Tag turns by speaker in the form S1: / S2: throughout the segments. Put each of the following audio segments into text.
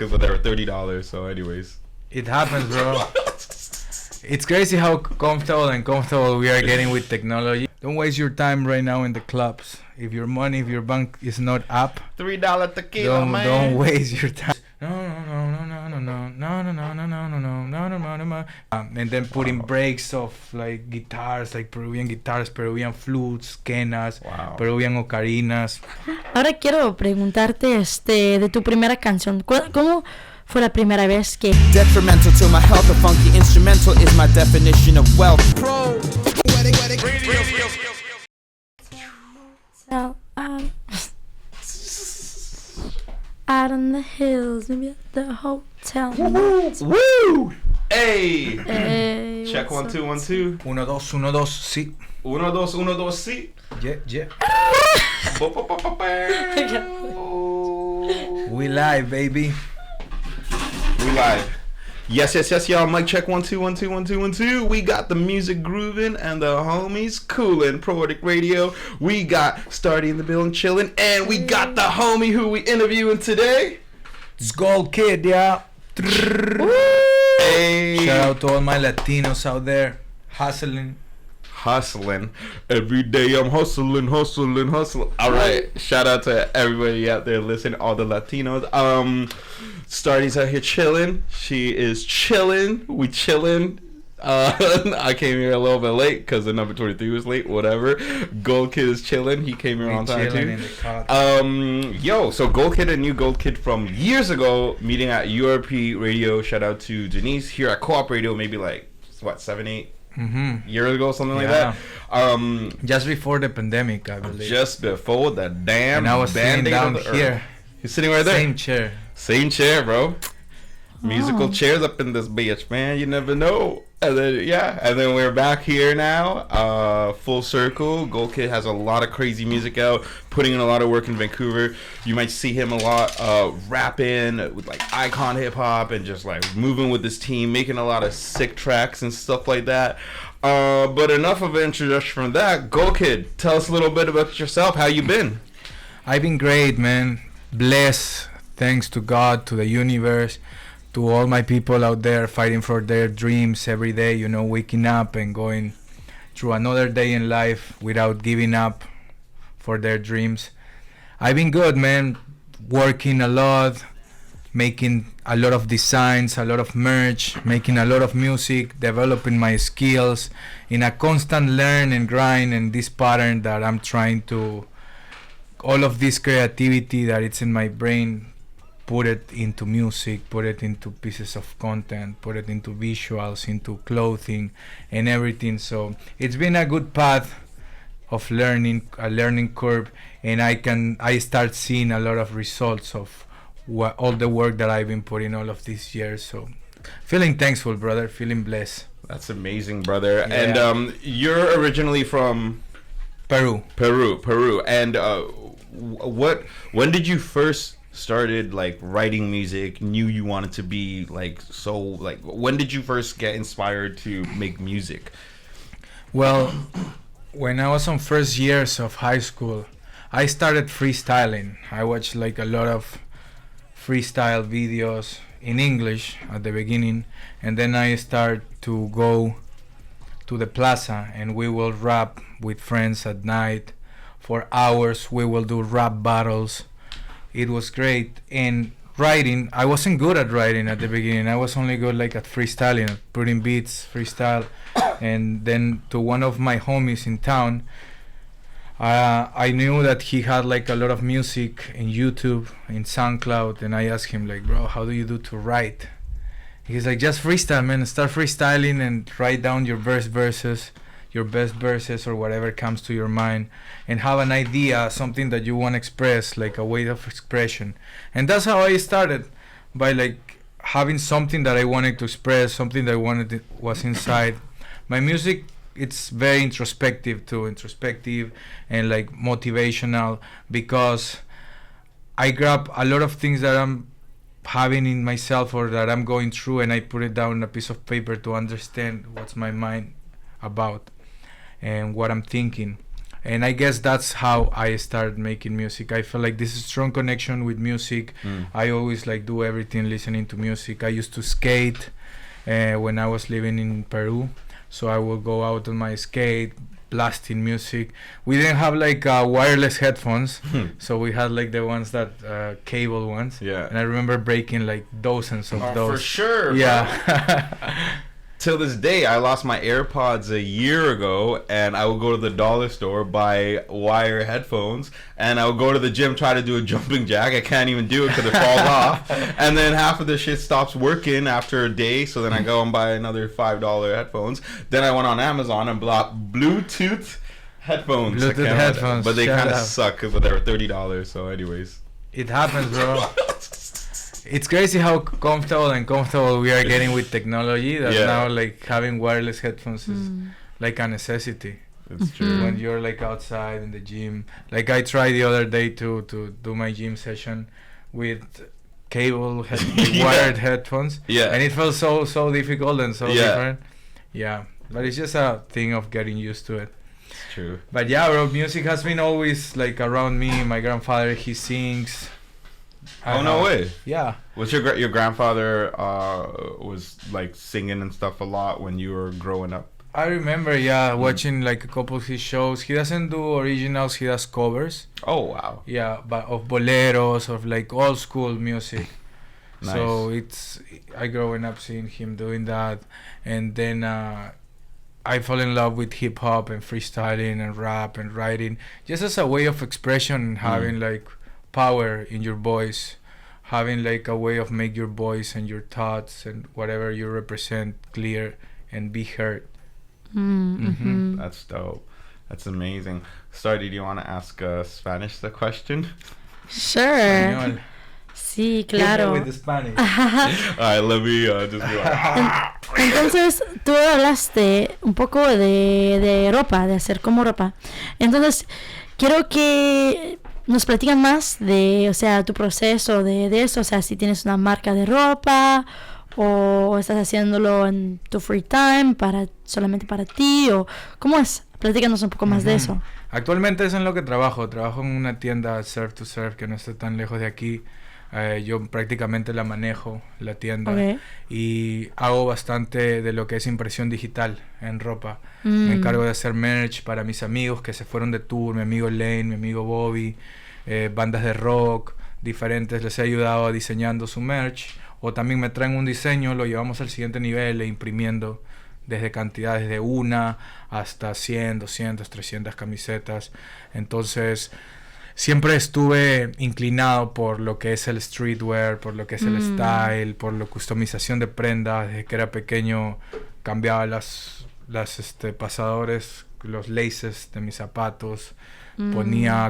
S1: because they were $30. So, anyways,
S2: it happens, bro. It's crazy how comfortable we are getting with technology. Don't waste your time right now in the clubs. If your money, if your bank is not up,
S1: $3 tequila, man.
S2: Don't waste your time. No. And then putting breaks of like guitars, like Peruvian guitars, Peruvian flutes, quenas, Peruvian ocarinas.
S3: Ahora quiero preguntarte de tu primera canción. ¿Cómo fue la primera vez que
S4: detrimental to my health? A funky instrumental is my definition of wealth.
S3: So, out on the hills, maybe at the hotel.
S1: Woo! Hey! Check 1 2 1 2.
S2: 1 2 1 2 sí.
S1: 1 2 1 2 sí.
S2: Yeah. We live, baby.
S1: We live. Yes, y'all. Mic check 1 2 1 2 1 2 1 2. We got the music grooving and the homies coolin'. Proetiq Radio. We got Starty in the building chillin', and we got the homie who we interviewing today.
S2: It's Gold Kid, yeah.
S1: Hey.
S2: Shout out to all my Latinos out there hustling.
S1: Every day I'm hustling. All right, shout out to everybody out there listening, all the Latinos. Starty's out here chilling. She is chilling. We chilling. I came here a little bit late because the number 23 was late. Whatever. Gold Kid is chilling. He came here on time too. So Gold Kid and new Gold Kid from years ago, meeting at URP Radio. Shout out to Denise here at Co-op Radio. Maybe like 7, 8 years ago, something like that.
S2: Just before the pandemic, I believe.
S1: Just before the damn.
S2: And I was sitting down here.
S1: You're sitting right there. Same chair, bro. Musical chairs up in this bitch, man. You never know. And then we're back here now, full circle. Gold Kid has a lot of crazy music out, putting in a lot of work in Vancouver. You might see him a lot rapping with like icon hip hop and just like moving with his team, making a lot of sick tracks and stuff like that. But enough of an introduction from that. Gold Kid, tell us a little bit about yourself. How you been?
S2: I've been great, man. Blessed, thanks to God, to the universe, to all my people out there fighting for their dreams every day, waking up and going through another day in life without giving up for their dreams. I've been good, man, working a lot, making a lot of designs, a lot of merch, making a lot of music, developing my skills in a constant learn and grind and this pattern that I'm trying to, all of this creativity that it's in my brain, put it into music, put it into pieces of content, put it into visuals, into clothing and everything. So it's been a good path of learning, a learning curve, and I start seeing a lot of results of all the work that I've been putting all of these years. So feeling thankful, brother, feeling blessed.
S1: That's amazing, brother.
S2: Yeah.
S1: And you're originally from
S2: Peru.
S1: And when did you first started like writing music, knew you wanted to be when did you first get inspired to make music?
S2: Well, when I was on first years of high school, I started freestyling. I watched like a lot of freestyle videos in English at the beginning, and then I started to go to the plaza and we will rap with friends at night for hours. We will do rap battles. It was great. And writing, I wasn't good at writing at the beginning. I was only good like at freestyling, putting beats, freestyle. And then to one of my homies in town, I knew that he had like a lot of music in YouTube, in SoundCloud, and I asked him like, bro, how do you do to write? He's like, just freestyle, man. Start freestyling and write down your verses, your best verses or whatever comes to your mind, and have an idea, something that you want to express, like a way of expression. And that's how I started, by like having something that I wanted to express, something that I wanted was inside. My music, it's very introspective and like motivational, because I grab a lot of things that I'm having in myself or that I'm going through, and I put it down on a piece of paper to understand what's my mind about and what I'm thinking. And I guess that's how I started making music. I feel like this is strong connection with music. I always like do everything listening to music. I used to skate when I was living in Peru. So I would go out on my skate, blasting music. We didn't have like wireless headphones, so we had like the ones that cable ones.
S1: Yeah.
S2: And I remember breaking like dozens of those.
S1: For sure.
S2: Yeah.
S1: Till this day, I lost my AirPods a year ago, and I would go to the dollar store, buy wire headphones, and I would go to the gym, try to do a jumping jack. I can't even do it because it falls off. And then half of the shit stops working after a day, so then I go and buy another $5 headphones. Then I went on Amazon and bought Bluetooth headphones.
S2: Bluetooth headphones.
S1: But they kind of
S2: Shout out.
S1: suck, but they were $30, so anyways.
S2: It happens, bro. It's crazy how comfortable we are getting with technology that now like having wireless headphones is like a necessity.
S1: It's true.
S2: When you're like outside in the gym. Like I tried the other day to do my gym session with wired headphones.
S1: Yeah.
S2: And it felt so difficult and so
S1: Yeah.
S2: different. Yeah. But it's just a thing of getting used to it.
S1: It's true.
S2: But yeah, bro, music has been always like around me. My grandfather, he sings.
S1: Oh, no way.
S2: Yeah.
S1: Was your grandfather was like singing and stuff a lot when you were growing up?
S2: I remember, watching like a couple of his shows. He doesn't do originals, he does covers.
S1: Oh, wow.
S2: Yeah, but of boleros, of like old school music.
S1: Nice.
S2: So I growing up seeing him doing that. And then I fell in love with hip hop and freestyling and rap and writing. Just as a way of expression and having like power in your voice. Having like a way of make your voice and your thoughts and whatever you represent clear and be heard.
S1: That's dope. That's amazing. Stardy, do you want to ask Spanish the question?
S3: Sure.
S2: Español.
S3: Sí,
S2: Hit me
S3: claro.
S2: with the Spanish.
S1: Alright, let me just be like,
S3: Entonces, tú hablaste un poco de ropa, de hacer como ropa. Entonces, quiero que nos platican más de, o sea, tu proceso de eso. O sea, si tienes una marca de ropa o estás haciéndolo en tu free time solamente para ti, o ¿cómo es? Platícanos un poco más de eso.
S2: Actualmente es en lo que trabajo. Trabajo en una tienda surf to surf que no está tan lejos de aquí. Yo prácticamente la manejo, la tienda.
S3: Okay.
S2: Y hago bastante de lo que es impresión digital en ropa. Me encargo de hacer merch para mis amigos que se fueron de tour. Mi amigo Lane, mi amigo Bobby, bandas de rock diferentes. Les he ayudado diseñando su merch. O también me traen un diseño, lo llevamos al siguiente nivel imprimiendo desde cantidades de 1 hasta 100, 200, 300 camisetas. Entonces, siempre estuve inclinado por lo que es el streetwear, por lo que es el style, por la customización de prendas. Desde que era pequeño cambiaba las pasadores, los laces de mis zapatos.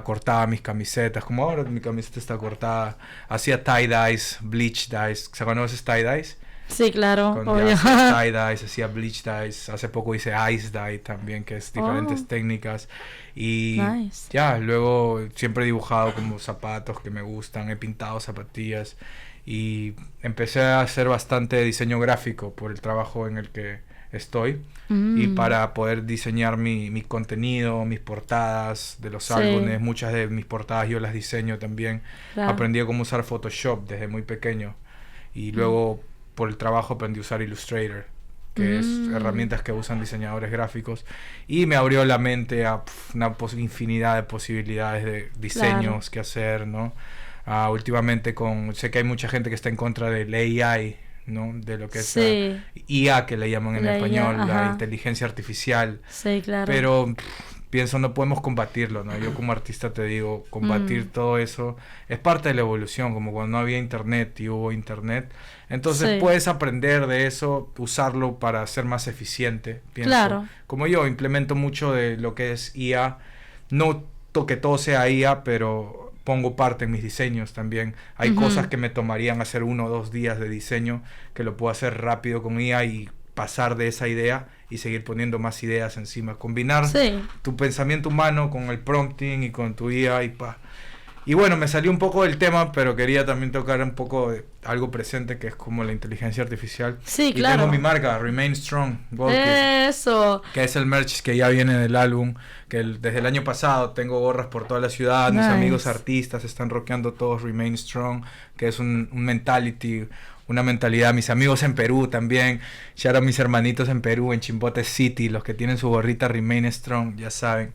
S2: Cortaba mis camisetas, como ahora mi camiseta está cortada. Hacía tie-dyes, bleach dyes. ¿Se conoces tie-dyes?
S3: Sí, claro, obvio.
S2: Hacía tie-dyes, hacía bleach dyes. Hace poco hice ice dye también, que es diferentes técnicas. Y
S3: Nice.
S2: luego siempre he dibujado como zapatos que me gustan. He pintado zapatillas. Y empecé a hacer bastante diseño gráfico por el trabajo en el que estoy. Y para poder diseñar mi contenido, mis portadas de los álbumes, muchas de mis portadas yo las diseño también.
S3: Claro.
S2: Aprendí a cómo usar Photoshop desde muy pequeño y luego por el trabajo aprendí a usar Illustrator, que es herramientas que usan diseñadores gráficos, y me abrió la mente a una infinidad de posibilidades de diseños que hacer, ¿no? Últimamente sé que hay mucha gente que está en contra del AI, ¿no? De lo que es IA, que le llaman en español, la inteligencia artificial.
S3: Sí, claro.
S2: Pero pienso, no podemos combatirlo, ¿no? Yo como artista te digo, combatir todo eso es parte de la evolución, como cuando no había internet y hubo internet. Entonces puedes aprender de eso, usarlo para ser más eficiente, pienso.
S3: Claro.
S2: Como yo implemento mucho de lo que es IA, no que todo sea IA, pero pongo parte en mis diseños también. Hay cosas que me tomarían hacer 1 o 2 días de diseño, que lo puedo hacer rápido con IA y pasar de esa idea y seguir poniendo más ideas encima. Combinar tu pensamiento humano con el prompting y con tu IA Y bueno, me salió un poco del tema, pero quería también tocar un poco de algo presente, que es como la inteligencia artificial.
S3: Sí,
S2: y
S3: claro.
S2: tengo mi marca, Remain Strong, Gold Kit,
S3: Eso.
S2: que es el merch que ya viene del álbum, que desde el año pasado tengo gorras por toda la ciudad, mis
S3: Nice.
S2: amigos artistas están rockeando todos Remain Strong, que es un mentality, una mentalidad. Mis amigos en Perú también, shout out a mis hermanitos en Perú, en Chimbote City, los que tienen su gorrita Remain Strong, ya saben.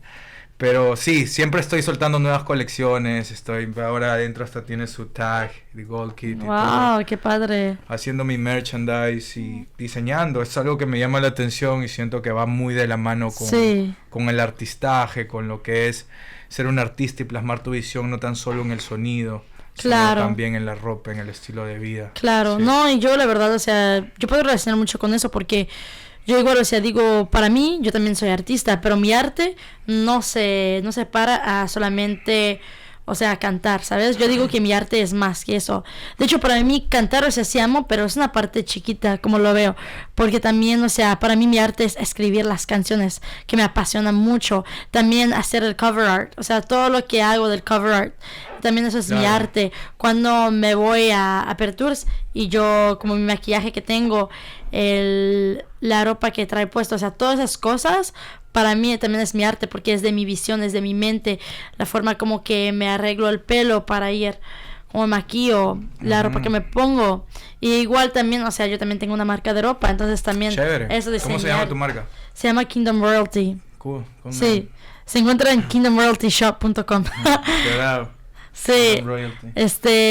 S2: Pero sí, siempre estoy soltando nuevas colecciones, ahora adentro hasta tiene su tag de Gold Kit y todo.
S3: Wow, qué padre.
S2: Haciendo mi merchandise y diseñando, es algo que me llama la atención y siento que va muy de la mano
S3: Sí.
S2: con el artistaje, con lo que es ser un artista y plasmar tu visión no tan solo en el sonido,
S3: Claro.
S2: sino también en la ropa, en el estilo de vida.
S3: Claro,
S2: Sí.
S3: no, y yo la verdad, o sea, yo puedo relacionar mucho con eso porque yo igual, o sea, digo, para mí, yo también soy artista, pero mi arte no se para a solamente, o sea, cantar, ¿sabes? Yo digo que mi arte es más que eso. De hecho, para mí cantar, o sea, sí amo, pero es una parte chiquita, como lo veo. Porque también, o sea, para mí mi arte es escribir las canciones, que me apasiona mucho. También hacer el cover art, o sea, todo lo que hago del cover art. También eso es mi
S2: Claro.
S3: arte. Cuando me voy a tours y yo, como mi maquillaje que tengo, la ropa que trae puesto, o sea, todas esas cosas, para mí también es mi arte porque es de mi visión, es de mi mente, la forma como que me arreglo el pelo para ir, como me maquillo, la ropa que me pongo. Y igual también, o sea, yo también tengo una marca de ropa, entonces también
S2: Chévere.
S3: eso de
S2: ¿Cómo se llama tu marca?
S3: Se llama Kingdom Royalty.
S2: Cool.
S3: Sí, se encuentra en kingdomroyaltyshop.com.
S2: Claro.
S3: Sí,
S2: Royalty.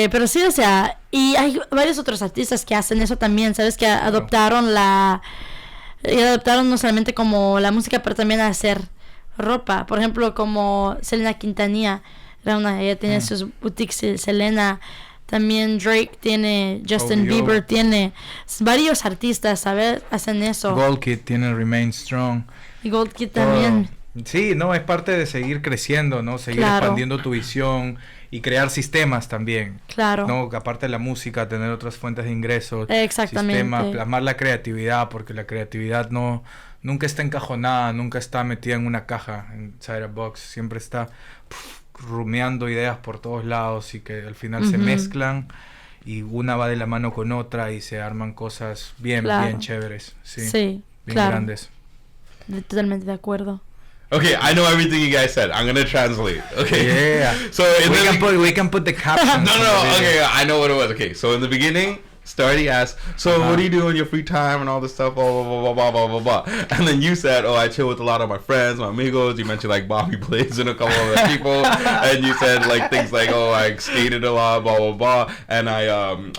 S3: pero sí, o sea, y hay varios otros artistas que hacen eso también, ¿sabes? Que adoptaron no solamente como la música, pero también a hacer ropa. Por ejemplo, como Selena Quintanilla, ella tiene sus boutiques, Selena, también Drake tiene, Justin
S2: Obvio.
S3: Bieber tiene, varios artistas, ¿sabes? Hacen eso.
S2: Gold Kit tiene Remain Strong.
S3: Y Gold Kid también.
S2: Sí, no, es parte de seguir creciendo, ¿no? Seguir
S3: Claro.
S2: expandiendo tu visión y crear sistemas también.
S3: Claro.
S2: No, aparte de la música, tener otras fuentes de ingresos.
S3: Exactamente.
S2: Sistemas, plasmar la creatividad, porque la creatividad nunca está encajonada, nunca está metida en una caja, inside a box. Siempre está rumiando ideas por todos lados y que al final se mezclan y una va de la mano con otra y se arman cosas bien chéveres. Sí, bien
S3: claro.
S2: grandes.
S3: Totalmente de acuerdo.
S1: Okay, I know everything you guys said. I'm gonna translate. Okay.
S2: Yeah.
S1: So in
S2: We can put the captions.
S1: No. Okay, I know what it was. Okay, so in the beginning, Stardy asked, "So what do you do in your free time and all this stuff?" Blah blah blah blah blah blah blah. And then you said, "Oh, I chill with a lot of my friends, my amigos." You mentioned like Bobby Blaze and a couple other people, and you said like things like, "Oh, I skated a lot, blah blah blah." And I'm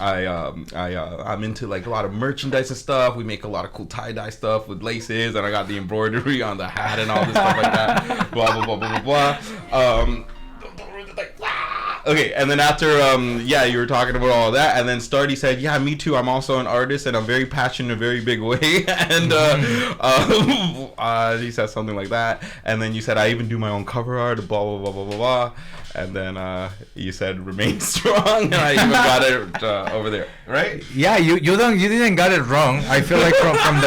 S1: into like a lot of merchandise and stuff. We make a lot of cool tie-dye stuff with laces, and I got the embroidery on the hat and all this stuff like that. Blah blah blah blah blah blah. Okay, and then after, you were talking about all that, and then Stardy said, "Yeah, me too. I'm also an artist, and I'm very passionate in a very big way." And he said something like that, and then you said, "I even do my own cover art." Blah blah blah blah blah blah, and then you said, "Remain strong," and I even got it over there, right?
S2: Yeah, you didn't get it wrong. I feel like from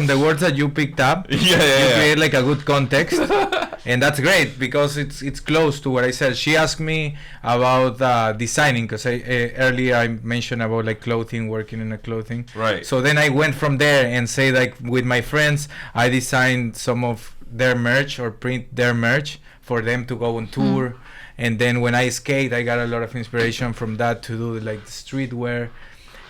S2: the words that you picked up, you create like a good context. And that's great because it's close to what I said. She asked me about designing because earlier I mentioned about like clothing, working in a clothing.
S1: Right.
S2: So then I went from there and say like with my friends, I designed some of their merch or print their merch for them to go on tour. And then when I skate, I got a lot of inspiration from that to do like the streetwear.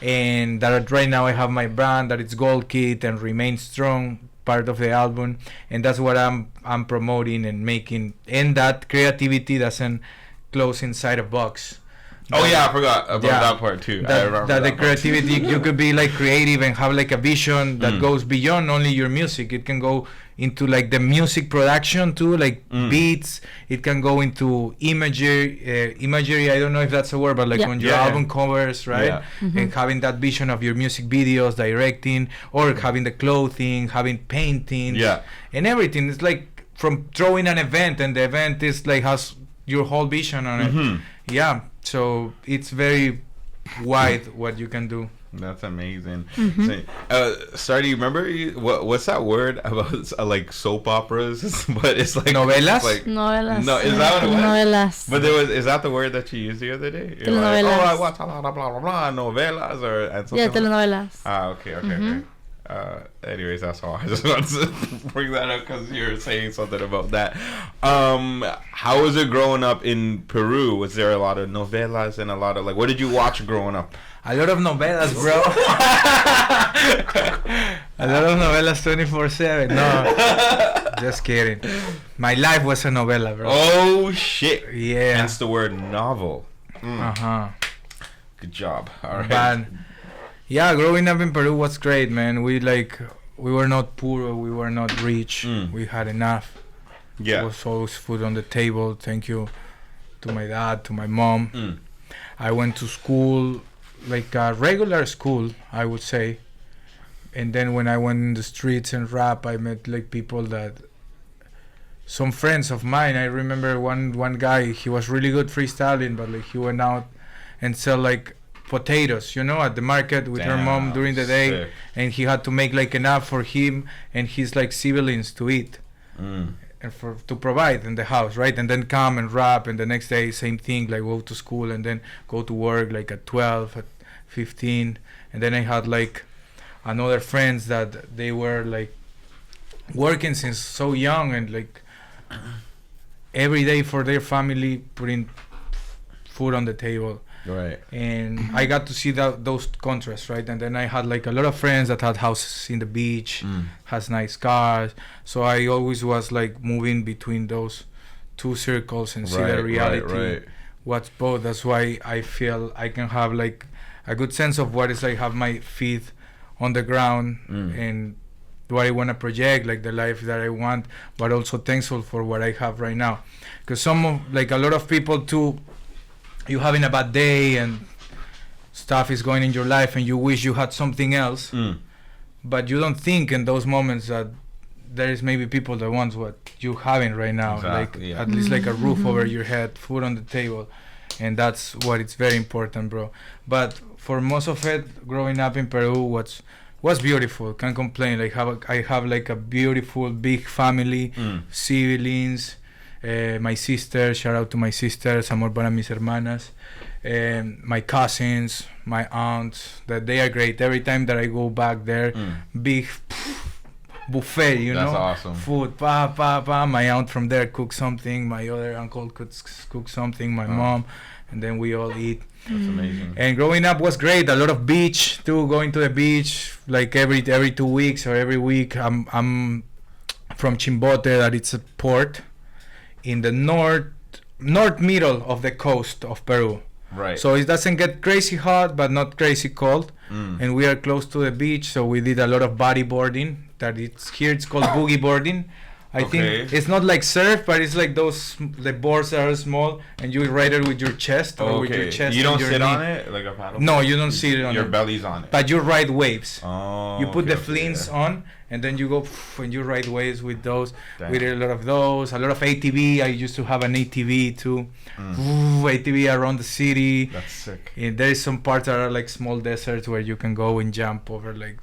S2: And that right now I have my brand that it's Gold Kit and Remain Strong, part of the album, and that's what I'm promoting and making. And that creativity doesn't close inside a box.
S1: Oh yeah, I forgot about that part too. I remember
S2: That the
S1: that part.
S2: creativity, you could be like creative and have like a vision that goes beyond only your music. It can go into like the music production too, like beats. It can go into imagery. I don't know if that's a word, but like on your album covers, right?
S1: Yeah.
S2: And having that vision of your music videos, directing, or having the clothing, having painting, and everything. It's like from throwing an event, and the event is like has your whole vision on it. Yeah, so it's very wide what you can do.
S1: That's amazing.
S3: Mhm.
S1: Sorry, do you remember what's that word about like soap operas? But it's like
S2: Novelas?
S1: it's like,
S3: Novelas.
S1: No, is that what it was?
S3: Novelas.
S1: But is that the word that you used the other day? You're like,
S3: Telenovelas.
S1: oh, I watch a lot of blah blah blah novelas or and something
S3: Yeah,
S1: like-
S3: telenovelas.
S1: Ah, okay.
S3: Mhm.
S1: Anyways, that's all. I just wanted to bring that up because you're saying something about that. How was it growing up in Peru? Was there a lot of novelas and a lot of like? What did you watch growing up?
S2: A lot of novelas, bro. A lot of novelas 24/7. No, just kidding. My life was a novela, bro.
S1: Oh shit!
S2: Yeah.
S1: Hence the word novel.
S2: Uh-huh.
S1: Good job. All right.
S2: But yeah, growing up in Peru was great, man. We were not poor, we were not rich. We had enough.
S1: Yeah.
S2: There was always food on the table. Thank you to my dad, to my mom. I went to school, like a regular school, I would say. And then when I went in the streets and rap, I met like people that, some friends of mine. I remember one guy, he was really good freestyling, but like he went out and sell like potatoes, at the market with her mom during the day.
S1: Sick.
S2: And he had to make like enough for him and his like siblings to eat and to provide in the house, right? And then come and rap, and the next day same thing, like go to school and then go to work like at 12, at 15. And then I had like another friends that they were like working since so young and like every day for their family, putting food on the table.
S1: Right.
S2: And I got to see those contrasts, right? And then I had like a lot of friends that had houses in the beach, has nice cars. So I always was like moving between those two circles and see the reality.
S1: Right.
S2: What's both. That's why I feel I can have like a good sense of what it's like, have my feet on the ground and what I want to project, like the life that I want, but also thankful for what I have right now. Because like a lot of people too, you having a bad day and stuff is going in your life and you wish you had something else, but you don't think in those moments that there is maybe people that want what you having right now.
S1: Exactly,
S2: like
S1: yeah.
S2: at least like a roof over your head, food on the table, and that's what it's very important, bro. But for most of it, growing up in Peru was beautiful. Can't complain. I have like a beautiful big family, siblings. My sister, shout out to my sisters, amor para mis hermanas, my cousins, my aunts, that they are great. Every time that I go back there, big buffet,
S1: That's awesome.
S2: food, my aunt from there cooks something, my other uncle cook something, my mom, and then we all eat.
S1: That's amazing.
S2: And growing up was great. A lot of beach too, going to the beach like every 2 weeks or every week. I'm from Chimbote, that it's a port in the north middle of the coast of Peru.
S1: Right.
S2: So it doesn't get crazy hot, but not crazy cold. And we are close to the beach, so we did a lot of bodyboarding. It's called boogie boarding. I think it's not like surf, but it's like the boards that are small, and you ride it with your chest or with your chest.
S1: You don't
S2: and your
S1: sit
S2: knee.
S1: on it like a paddle?
S2: No, you don't sit on
S1: your
S2: it.
S1: belly's on it.
S2: But you ride waves.
S1: Oh.
S2: You put
S1: okay,
S2: the flints
S1: yeah.
S2: on, and then you go and you ride waves with those.
S1: Damn.
S2: We did a lot of those. A lot of ATV. I used to have an ATV too. ATV around the city.
S1: That's sick.
S2: And there is some parts that are like small deserts where you can go and jump over like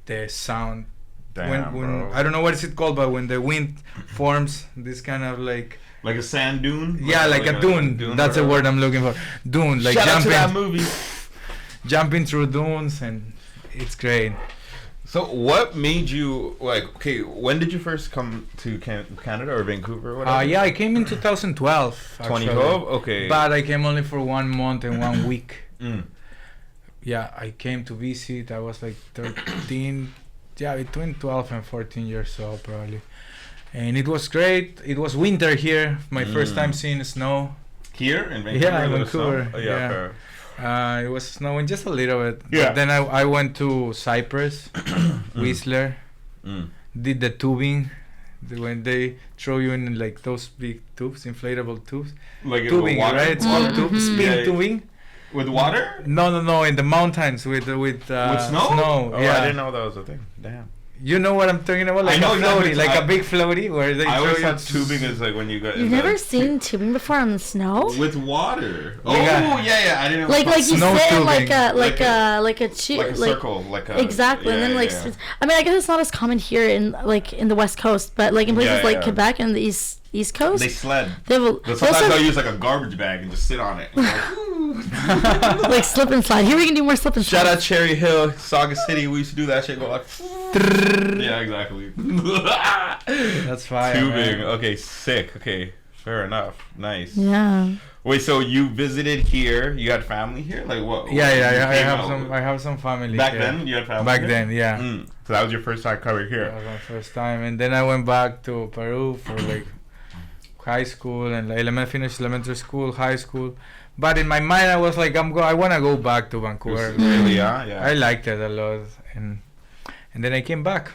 S2: the sound.
S1: Damn,
S2: when
S1: bro.
S2: I don't know what is it called, but when the wind forms this kind of like
S1: a sand dune?
S2: yeah, like a dune. That's the word I'm looking for. Dune, like
S1: Shout out to that
S2: jumping,
S1: movie.
S2: jumping through dunes, and it's great.
S1: So what made you when did you first come to Canada or Vancouver or whatever?
S2: Yeah, I came in 2012.
S1: 2012? Okay.
S2: But I came only for 1 month and 1 week. Yeah, I came to visit. I was like 13. Yeah, between 12 and 14 years old probably. And it was great. It was winter here. My first time seeing snow.
S1: Here in Vancouver?
S2: Yeah, in
S1: There was snow?
S2: Vancouver.
S1: Oh, yeah. Fair.
S2: It was snowing just a little bit.
S1: Yeah.
S2: But then I went to Cyprus, Whistler, did the tubing. When they throw you in like those big tubes, inflatable tubes.
S1: Like
S2: Tubing,
S1: water?
S2: right? It's called spin
S1: Yeah.
S2: tubing.
S1: With water?
S2: No, in the mountains with
S1: With snow?
S2: Snow,
S1: Oh,
S2: yeah.
S1: I didn't know that was a thing. Damn.
S2: You know what I'm talking about? Like
S1: I know
S2: a
S1: exactly.
S2: floaty, like a big floaty where they
S1: I always
S2: throw
S1: thought tubing is like when you got.
S3: You've never seen tubing before on the snow?
S1: with water. Oh
S2: Yeah.
S1: yeah, I didn't.
S3: Like you
S2: Snow
S3: sit in
S2: tubing.
S3: like a
S1: Like a
S3: like
S1: circle, like a
S3: exactly, and then like
S1: yeah.
S3: I mean I guess it's not as common here in the West Coast, but like in places like
S1: yeah.
S3: Quebec and the East Coast,
S1: They sled.
S3: they will
S1: But sometimes they'll use like a garbage bag and just sit on it.
S3: like slip and slide. Here we can do more slip and slide.
S1: Shout out Cherry Hill, Sauga City. We used to do that shit. Go like. Yeah, exactly.
S2: That's fine.
S1: Tubing. Okay, sick. Okay, fair enough. Nice.
S3: Yeah.
S1: Wait, so you visited here? You had family here? Like what?
S2: Yeah.
S1: you came out-
S2: I have some family
S1: Back
S2: here.
S1: then, you had family.
S2: Back
S1: here?
S2: then, yeah.
S1: So that was your first time coming
S2: That
S1: here.
S2: was my first time, and then I went back to Peru for like high school and like, finished elementary school, high school. But in my mind, I was like, I want to go back to Vancouver.
S1: Really, yeah.
S2: I liked it a lot, and then I came back.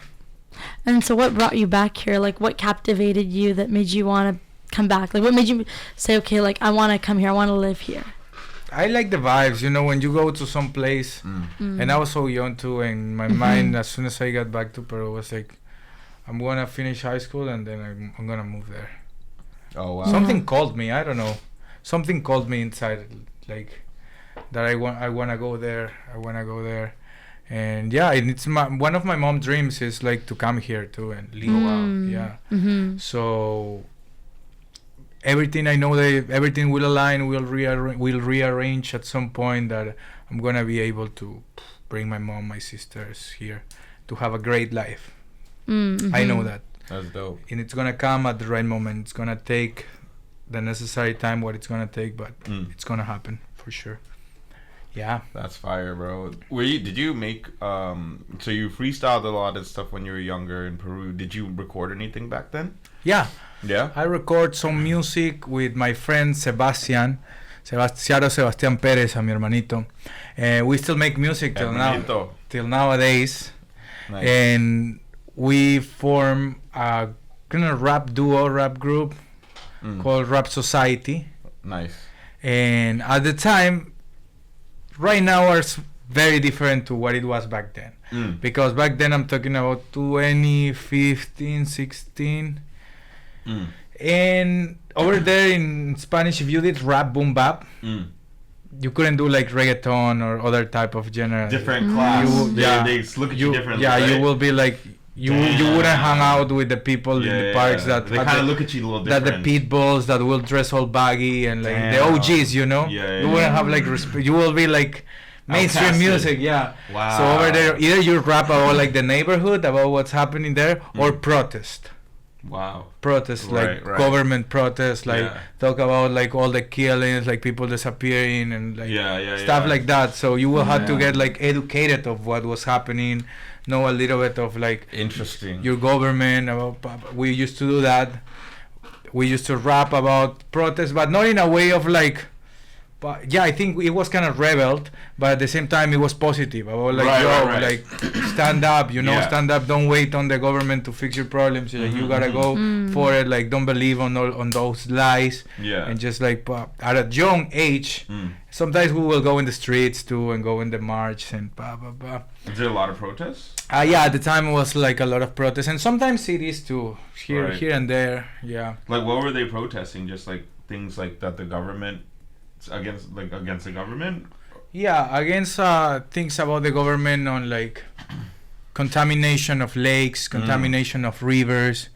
S3: And so, what brought you back here? Like, what captivated you that made you want to come back? Like, what made you say, okay, like I want to come here, I want to live here?
S2: I like the vibes, you know, when you go to some place, and I was so young too, and my mind, as soon as I got back to Peru, was like, I'm gonna finish high school and then I'm gonna move there.
S1: Oh wow.
S2: Something called me, I don't know. Something called me inside, like that I wanna go there. And yeah, and it's one of my mom's dreams is like to come here too and live. Yeah.
S3: Mm-hmm.
S2: So everything I know that everything will align, will rearrange at some point that I'm gonna be able to bring my mom, my sisters here to have a great life.
S3: Mm-hmm.
S2: I know that,
S1: That's dope.
S2: and it's gonna come at the right moment. It's gonna take the necessary time, what it's gonna take, but it's gonna happen for sure. Yeah.
S1: That's fire, bro. Did you make so you freestyled a lot of stuff when you were younger in Peru? Did you record anything back then?
S2: Yeah.
S1: Yeah.
S2: I record some music with my friend Sebastián Pérez, a mi hermanito. We still make music
S1: Hermanito.
S2: till nowadays.
S1: Nice.
S2: And we form a kind of rap group called Rap Society.
S1: Nice.
S2: And at the time, right now are very different to what it was back then. Because back then I'm talking about 2015, 16. And over there in Spanish, if you did rap boom bap, you couldn't do like reggaeton or other type of genre.
S1: Different class. They look at you differently.
S2: Yeah,
S1: right?
S2: you will be like you wouldn't hang out with the people in the parks that
S1: they kind of look at you a little different.
S2: that the pitbulls that will dress all baggy and like the
S1: Damn.
S2: OGs, you know.
S1: Yeah,
S2: You wouldn't have like respect. You will be like mainstream
S1: Outcasted.
S2: music, yeah.
S1: Wow.
S2: So over there, either you rap about like the neighborhood, about what's happening there, or protest.
S1: Wow.
S2: Protest, like
S1: Right.
S2: government protest, like
S1: Yeah.
S2: talk about like all the killings, like people disappearing and like stuff
S1: yeah.
S2: like that. So you will have to
S1: Yeah.
S2: get like educated of what was happening, know a little bit of like
S1: Interesting.
S2: your government. We used to do that. We used to rap about protest, but not in a way of like. But yeah, I think it was kind of rebelled, but at the same time it was positive. About like,
S1: Right.
S2: like stand up, you know,
S1: Yeah.
S2: stand up. Don't wait on the government to fix your problems. Like, you gotta go for it. Like, don't believe on those lies.
S1: Yeah.
S2: And just like at a young age, sometimes we will go in the streets too and go in the march and blah blah blah.
S1: Is there a lot of protests?
S2: Yeah, at the time it was like a lot of protests, and sometimes cities too, here and there. Yeah.
S1: Like, what were they protesting? Just like things like that the government against the government.
S2: Yeah, against things about the government on like contamination of lakes, contamination of rivers,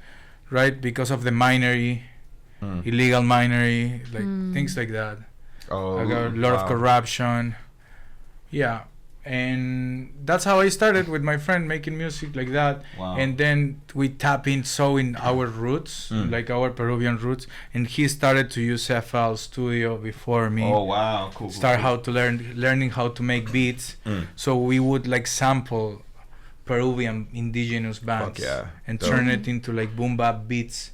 S2: right? Because of the minery, illegal minery, like things like that.
S1: Oh,
S2: Like a lot of corruption. Yeah. And that's how I started with my friend making music like that.
S1: Wow.
S2: And then we tap in our roots, like our Peruvian roots. And he started to use FL Studio before me.
S1: Oh wow, cool.
S2: How to learning how to make beats. So we would like sample Peruvian indigenous bands and turn it into like boom bap beats.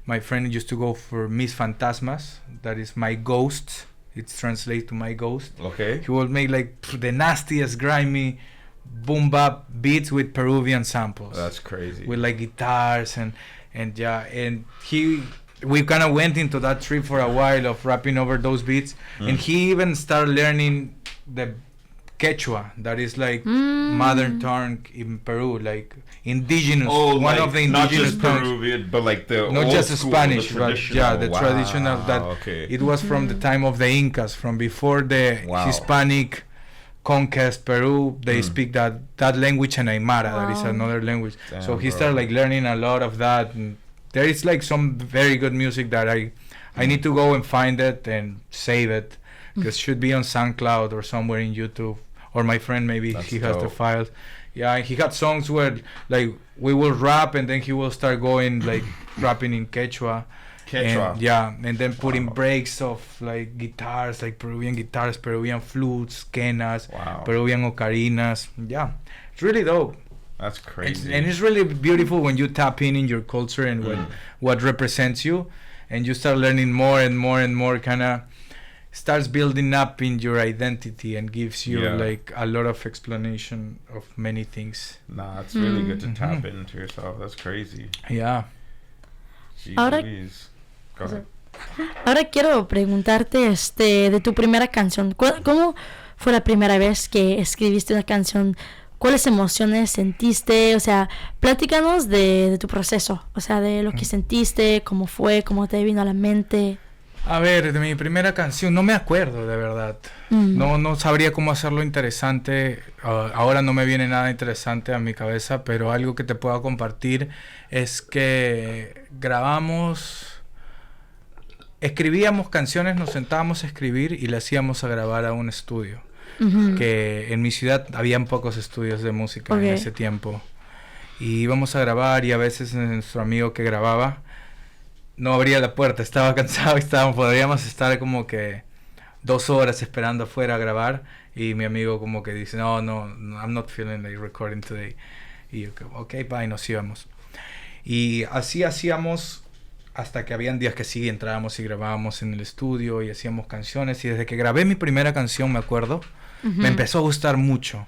S2: My friend used to go for Mis Fantasmas, that is my ghosts. It's translated to my ghost.
S1: Okay.
S2: He will make like the nastiest grimy boom bap beats with Peruvian samples.
S1: That's crazy.
S2: With like guitars and we kind of went into that trip for a while of rapping over those beats, and he even started learning the Quechua, that is like modern tongue in Peru, like indigenous, one
S1: like,
S2: of the
S1: not
S2: indigenous
S1: just
S2: tongues.
S1: Peruvian, but like the
S2: Not
S1: old
S2: just
S1: school,
S2: Spanish,
S1: the
S2: but yeah, the
S1: wow,
S2: traditional that
S1: okay.
S2: it was from the time of the Incas, from before the
S1: Wow.
S2: Hispanic conquest Peru. They speak that language and Aymara, that is
S3: Wow.
S2: another language.
S1: Damn,
S2: So he
S1: bro.
S2: started like learning a lot of that. And there is like some very good music that I need to go and find it and save it, because should be on SoundCloud or somewhere in YouTube, or my friend maybe
S1: That's
S2: he has the
S1: dope.
S2: files. Yeah, he had songs where like we will rap and then he will start going like rapping in Quechua.
S1: Quechua.
S2: And, yeah, and then putting
S1: Wow.
S2: breaks of like guitars, like Peruvian guitars, Peruvian flutes, quenas,
S1: Wow.
S2: Peruvian ocarinas. Yeah, it's really dope.
S1: That's crazy.
S2: And it's really beautiful when you tap in your culture and what represents you, and you start learning more and more and more. Kind of starts building up in your identity and gives you
S1: Yeah.
S2: like a lot of explanation of many things.
S1: Nah, it's really good to tap
S2: Mhm.
S1: into yourself. That's crazy.
S2: Yeah.
S1: Jeez
S3: Ahora-
S1: Louise. Go ahead.
S3: Ahora quiero preguntarte de tu primera canción. ¿Cómo fue la primera vez que escribiste una canción? ¿Cuáles emociones sentiste? O sea, platícanos de tu proceso. O sea, de lo que sentiste, cómo fue, cómo te vino a la mente.
S2: A ver, de mi primera canción, no me acuerdo de verdad. No sabría cómo hacerlo interesante. Ahora no me viene nada interesante a mi cabeza, pero algo que te puedo compartir es que escribíamos canciones, nos sentábamos a escribir y le hacíamos a grabar a un estudio.
S3: Ujú.
S2: Que en mi ciudad habían pocos estudios de música en
S3: Ok.
S2: ese tiempo. Y íbamos a grabar y a veces nuestro amigo que grababa no abría la puerta, estaba cansado y podríamos estar como que 2 horas esperando afuera a grabar, y mi amigo como que dice, no, I'm not feeling like recording today. Y yo, ok, bye, nos íbamos. Y así hacíamos hasta que habían días que sí entrábamos y grabábamos en el estudio y hacíamos canciones, y desde que grabé mi primera canción, me acuerdo, me empezó a gustar mucho.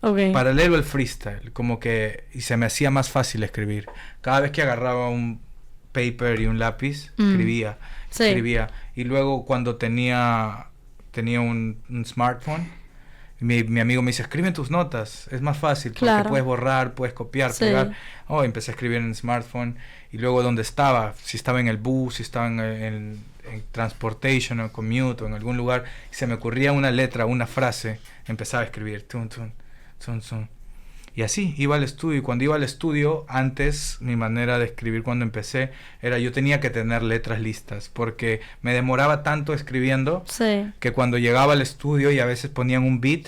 S3: Ok.
S2: Paralelo al freestyle, como que, y se me hacía más fácil escribir. Cada vez que agarraba un paper y un lápiz, escribía.
S3: Sí.
S2: Y luego cuando tenía un smartphone, mi amigo me dice, escribe en tus notas, es más fácil, porque
S3: Claro.
S2: puedes borrar, puedes copiar,
S3: Sí.
S2: pegar. Empecé a escribir en el smartphone, y luego donde estaba, si estaba en el bus, si estaba en transportation o commute o en algún lugar, y se me ocurría una letra, una frase, empezaba a escribir, tun, tun, tun, tun. Y así, iba al estudio, y cuando iba al estudio, antes, mi manera de escribir cuando empecé, era yo tenía que tener letras listas, porque me demoraba tanto escribiendo,
S3: Sí.
S2: que cuando llegaba al estudio y a veces ponían un beat,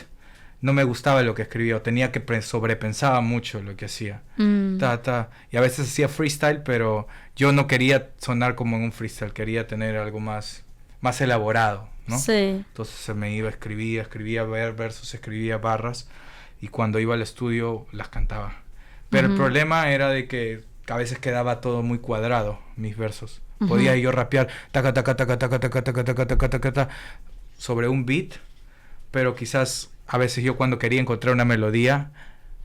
S2: no me gustaba lo que escribía, o tenía que sobrepensaba mucho lo que hacía. Y a veces hacía freestyle, pero yo no quería sonar como en un freestyle, quería tener algo más elaborado, ¿no?
S3: Sí.
S2: Entonces se me iba, escribía versos, escribía barras, y cuando iba al estudio las cantaba. Pero el problema era de que a veces quedaba todo muy cuadrado, mis versos. Podía yo rapear taca taca taca taca taca taca taca taca taca taca sobre un beat, pero quizás a veces yo cuando quería encontrar una melodía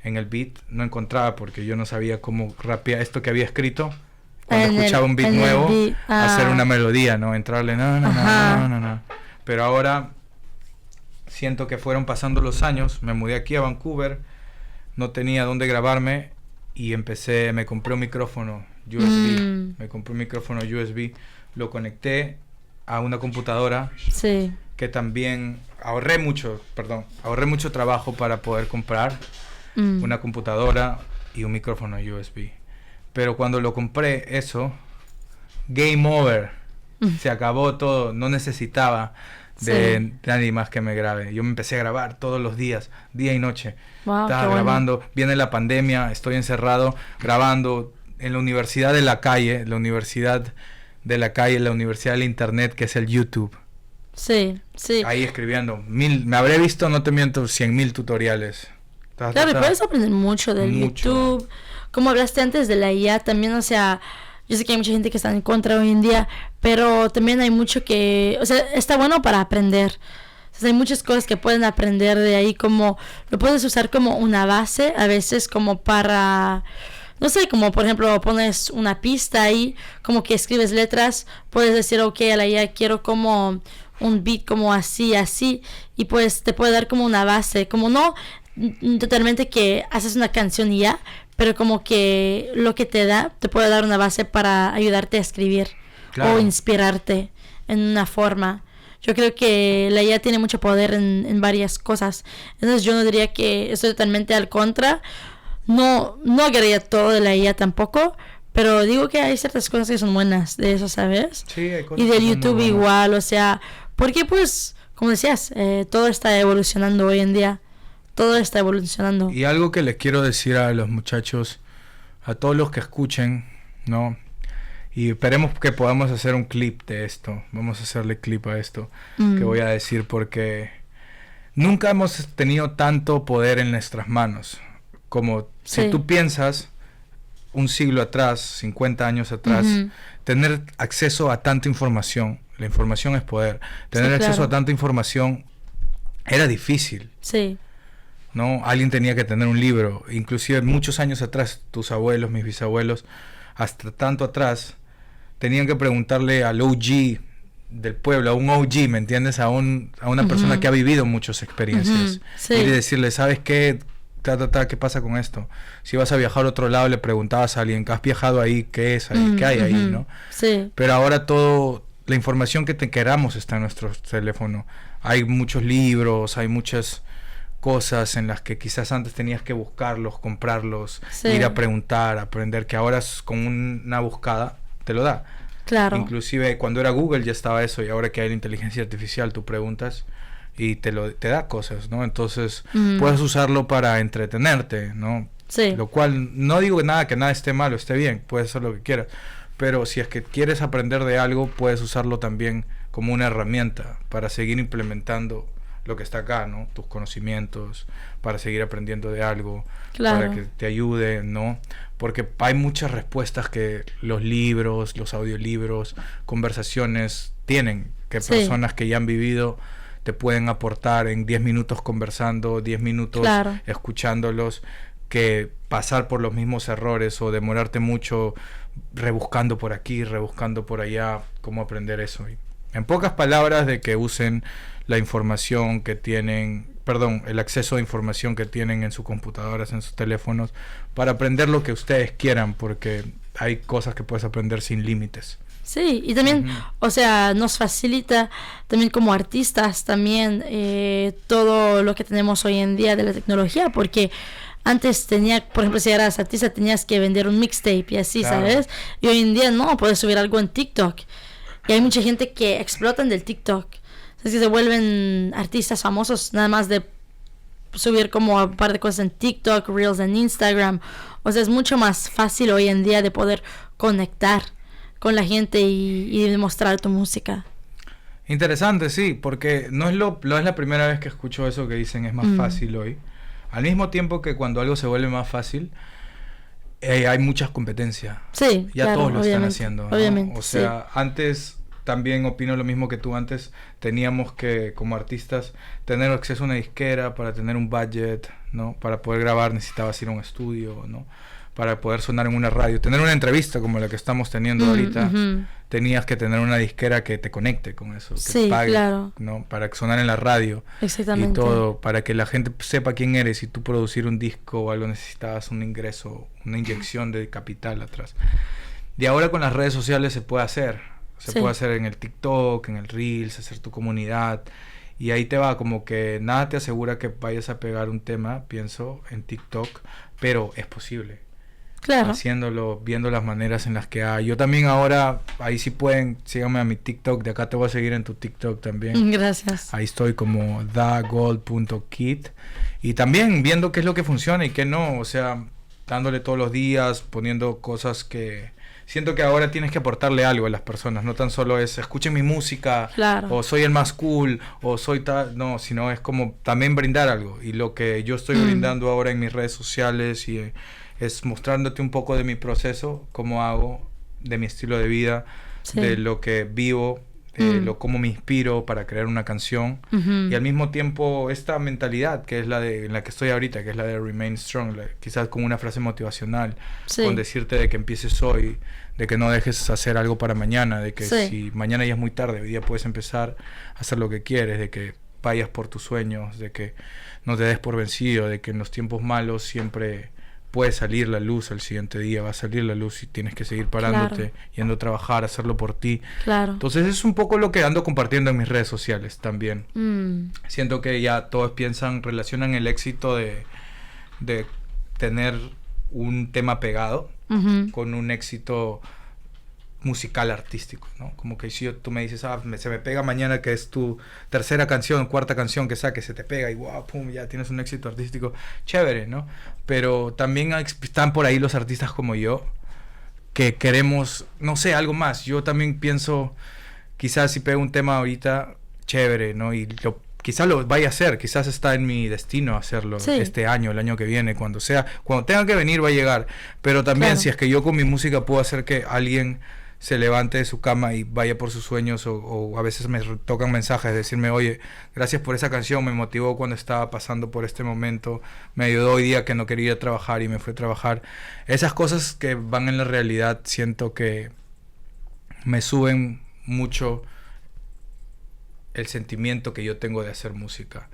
S2: en el beat no encontraba, porque yo no sabía cómo rapear esto que había escrito. Cuando escuchaba un beat nuevo, hacer una melodía, ¿no? Entrarle no. Pero ahora siento que fueron pasando los años, me mudé aquí a Vancouver, no tenía dónde grabarme, y me compré un micrófono USB, lo conecté a una computadora,
S3: Sí.
S2: que también ahorré mucho trabajo para poder comprar una computadora y un micrófono USB. Pero cuando lo compré, game over, se acabó todo, no necesitaba de nadie más que me grabe. Yo me empecé a grabar todos los días, día y noche.
S3: Wow,
S2: Estaba
S3: qué bueno.
S2: grabando, viene la pandemia, estoy encerrado, grabando en la universidad de la calle, la universidad del internet, que es el YouTube.
S3: Sí.
S2: Ahí escribiendo, me habré visto, no te miento, 100,000 tutoriales.
S3: Claro, y puedes aprender mucho del
S2: Mucho.
S3: YouTube. Como hablaste antes de la IA, también, o sea, yo sé que hay mucha gente que está en contra hoy en día, pero también hay mucho que, o sea, está bueno para aprender. O sea, hay muchas cosas que pueden aprender de ahí, como lo puedes usar como una base, a veces como para, no sé, como por ejemplo pones una pista ahí, como que escribes letras, puedes decir, ok, a la IA quiero como un beat como así, así, y pues te puede dar como una base, como no totalmente que haces una canción y ya, pero como que lo que te da, te puede dar una base para ayudarte a escribir o inspirarte en una forma. Yo creo que la IA tiene mucho poder en varias cosas. Entonces yo no diría que estoy totalmente al contra. No agarraría todo de la IA tampoco. Pero digo que hay ciertas cosas que son buenas de eso, ¿sabes?
S2: Sí, hay cosas
S3: y del
S2: que son
S3: YouTube
S2: muy buenas.
S3: igual, o sea, porque pues, como decías, todo está evolucionando hoy en día. Todo está evolucionando.
S2: Y algo que les quiero decir a los muchachos, a todos los que escuchen, ¿no? Y esperemos que podamos hacer un clip de esto. Vamos a hacerle clip a esto que voy a decir, porque nunca hemos tenido tanto poder en nuestras manos. Como si tú piensas un siglo atrás, 50 años atrás, tener acceso a tanta información. La información es poder. Tener acceso a tanta información era difícil.
S3: Sí.
S2: ¿No? Alguien tenía que tener un libro. Inclusive muchos años atrás, tus abuelos, mis bisabuelos, hasta tanto atrás, tenían que preguntarle al OG del pueblo, a un OG, ¿me entiendes? A una persona que ha vivido muchas experiencias.
S3: Sí.
S2: Y decirle, ¿sabes qué? ¿Qué pasa con esto? Si vas a viajar a otro lado, le preguntabas a alguien, ¿has viajado ahí? ¿Qué es ahí? ¿Qué hay ahí? ¿No?
S3: Sí.
S2: Pero ahora todo, la información que te queramos está en nuestro teléfono. Hay muchos libros, hay muchas cosas en las que quizás antes tenías que buscarlos, comprarlos, ir a preguntar, aprender, que ahora con una buscada te lo da.
S3: Claro.
S2: Inclusive cuando era Google ya estaba eso, y ahora que hay la inteligencia artificial tú preguntas y te da cosas, ¿no? Entonces puedes usarlo para entretenerte, ¿no?
S3: Sí.
S2: Lo cual no digo que nada esté mal o esté bien, puedes hacer lo que quieras, pero si es que quieres aprender de algo, puedes usarlo también como una herramienta para seguir implementando lo que está acá, ¿no? Tus conocimientos, para seguir aprendiendo de algo, para que te ayude, ¿no? Porque hay muchas respuestas que los libros, los audiolibros, conversaciones tienen, que personas que ya han vivido te pueden aportar en 10 minutos conversando, 10 minutos escuchándolos, que pasar por los mismos errores o demorarte mucho rebuscando por aquí, rebuscando por allá, cómo aprender eso. Y en pocas palabras, de que usen la información que tienen, el acceso a información que tienen en sus computadoras, en sus teléfonos, para aprender lo que ustedes quieran, porque hay cosas que puedes aprender sin límites.
S3: Sí, y también, o sea, nos facilita también como artistas también todo lo que tenemos hoy en día de la tecnología, porque antes por ejemplo, si eras artista tenías que vender un mixtape y así, ¿sabes? Y hoy en día no, puedes subir algo en TikTok. Y hay mucha gente que explotan del TikTok. Es que se vuelven artistas famosos nada más de subir como un par de cosas en TikTok, Reels en Instagram. O sea, es mucho más fácil hoy en día de poder conectar con la gente y demostrar tu música.
S2: Interesante, sí, porque no es la primera vez que escucho eso que dicen es más fácil hoy. Al mismo tiempo que cuando algo se vuelve más fácil, hay muchas competencias.
S3: Sí,
S2: ya todos lo están haciendo, ¿no?
S3: Obviamente,
S2: o sea, antes, también opino lo mismo que tú, antes teníamos que, como artistas, tener acceso a una disquera para tener un budget, ¿no? Para poder grabar necesitabas ir a un estudio, ¿no? Para poder sonar en una radio, tener una entrevista como la que estamos teniendo ahorita, tenías que tener una disquera que te conecte con eso, que te pague, ¿no? Para sonar en la radio.
S3: Exactamente.
S2: Y todo, para que la gente sepa quién eres, y tú producir un disco o algo necesitabas un ingreso, una inyección de capital atrás. Y ahora con las redes sociales se puede hacer, puede hacer en el TikTok, en el Reels, hacer tu comunidad. Y ahí te va, como que nada te asegura que vayas a pegar un tema, pienso, en TikTok, pero es posible.
S3: Claro.
S2: Haciéndolo, viendo las maneras en las que hay. Yo también ahora, ahí sí pueden, síganme a mi TikTok, de acá te voy a seguir en tu TikTok también.
S3: Gracias.
S2: Ahí estoy como thegold.kid. Y también viendo qué es lo que funciona y qué no, o sea, dándole todos los días, poniendo cosas que... Siento que ahora tienes que aportarle algo a las personas, no tan solo es escuchen mi música, o soy el más cool, o soy tal, no, sino es como también brindar algo. Y lo que yo estoy brindando ahora en mis redes sociales y es mostrándote un poco de mi proceso, cómo hago, de mi estilo de vida, de lo que vivo, cómo me inspiro para crear una canción, y al mismo tiempo esta mentalidad que es en la que estoy ahorita, que es la de Remain Strong, quizás con una frase motivacional, con decirte de que empieces hoy, de que no dejes hacer algo para mañana, de que si mañana ya es muy tarde, hoy día puedes empezar a hacer lo que quieres, de que vayas por tus sueños, de que no te des por vencido, de que en los tiempos malos siempre puede salir la luz al siguiente día, va a salir la luz y tienes que seguir parándote, yendo a trabajar, hacerlo por ti. Entonces es un poco lo que ando compartiendo en mis redes sociales también. Siento que ya todos relacionan el éxito de tener un tema pegado con un éxito musical artístico, ¿no? Como que si tú me dices, se me pega mañana, que es tu tercera canción, cuarta canción que saques, se te pega y wow, pum, ya tienes un éxito artístico, chévere, ¿no? Pero también están por ahí los artistas como yo, que queremos, no sé, algo más. Yo también pienso, quizás si pego un tema ahorita, chévere, ¿no? Y quizás lo vaya a hacer, quizás está en mi destino hacerlo este año, el año que viene, cuando tenga que venir va a llegar. Pero también si es que yo con mi música puedo hacer que alguien se levante de su cama y vaya por sus sueños, o a veces me tocan mensajes de decirme, oye, gracias por esa canción, me motivó cuando estaba pasando por este momento, me ayudó hoy día que no quería ir a trabajar y me fui a trabajar. Esas cosas que van en la realidad siento que me suben mucho el sentimiento que yo tengo de hacer música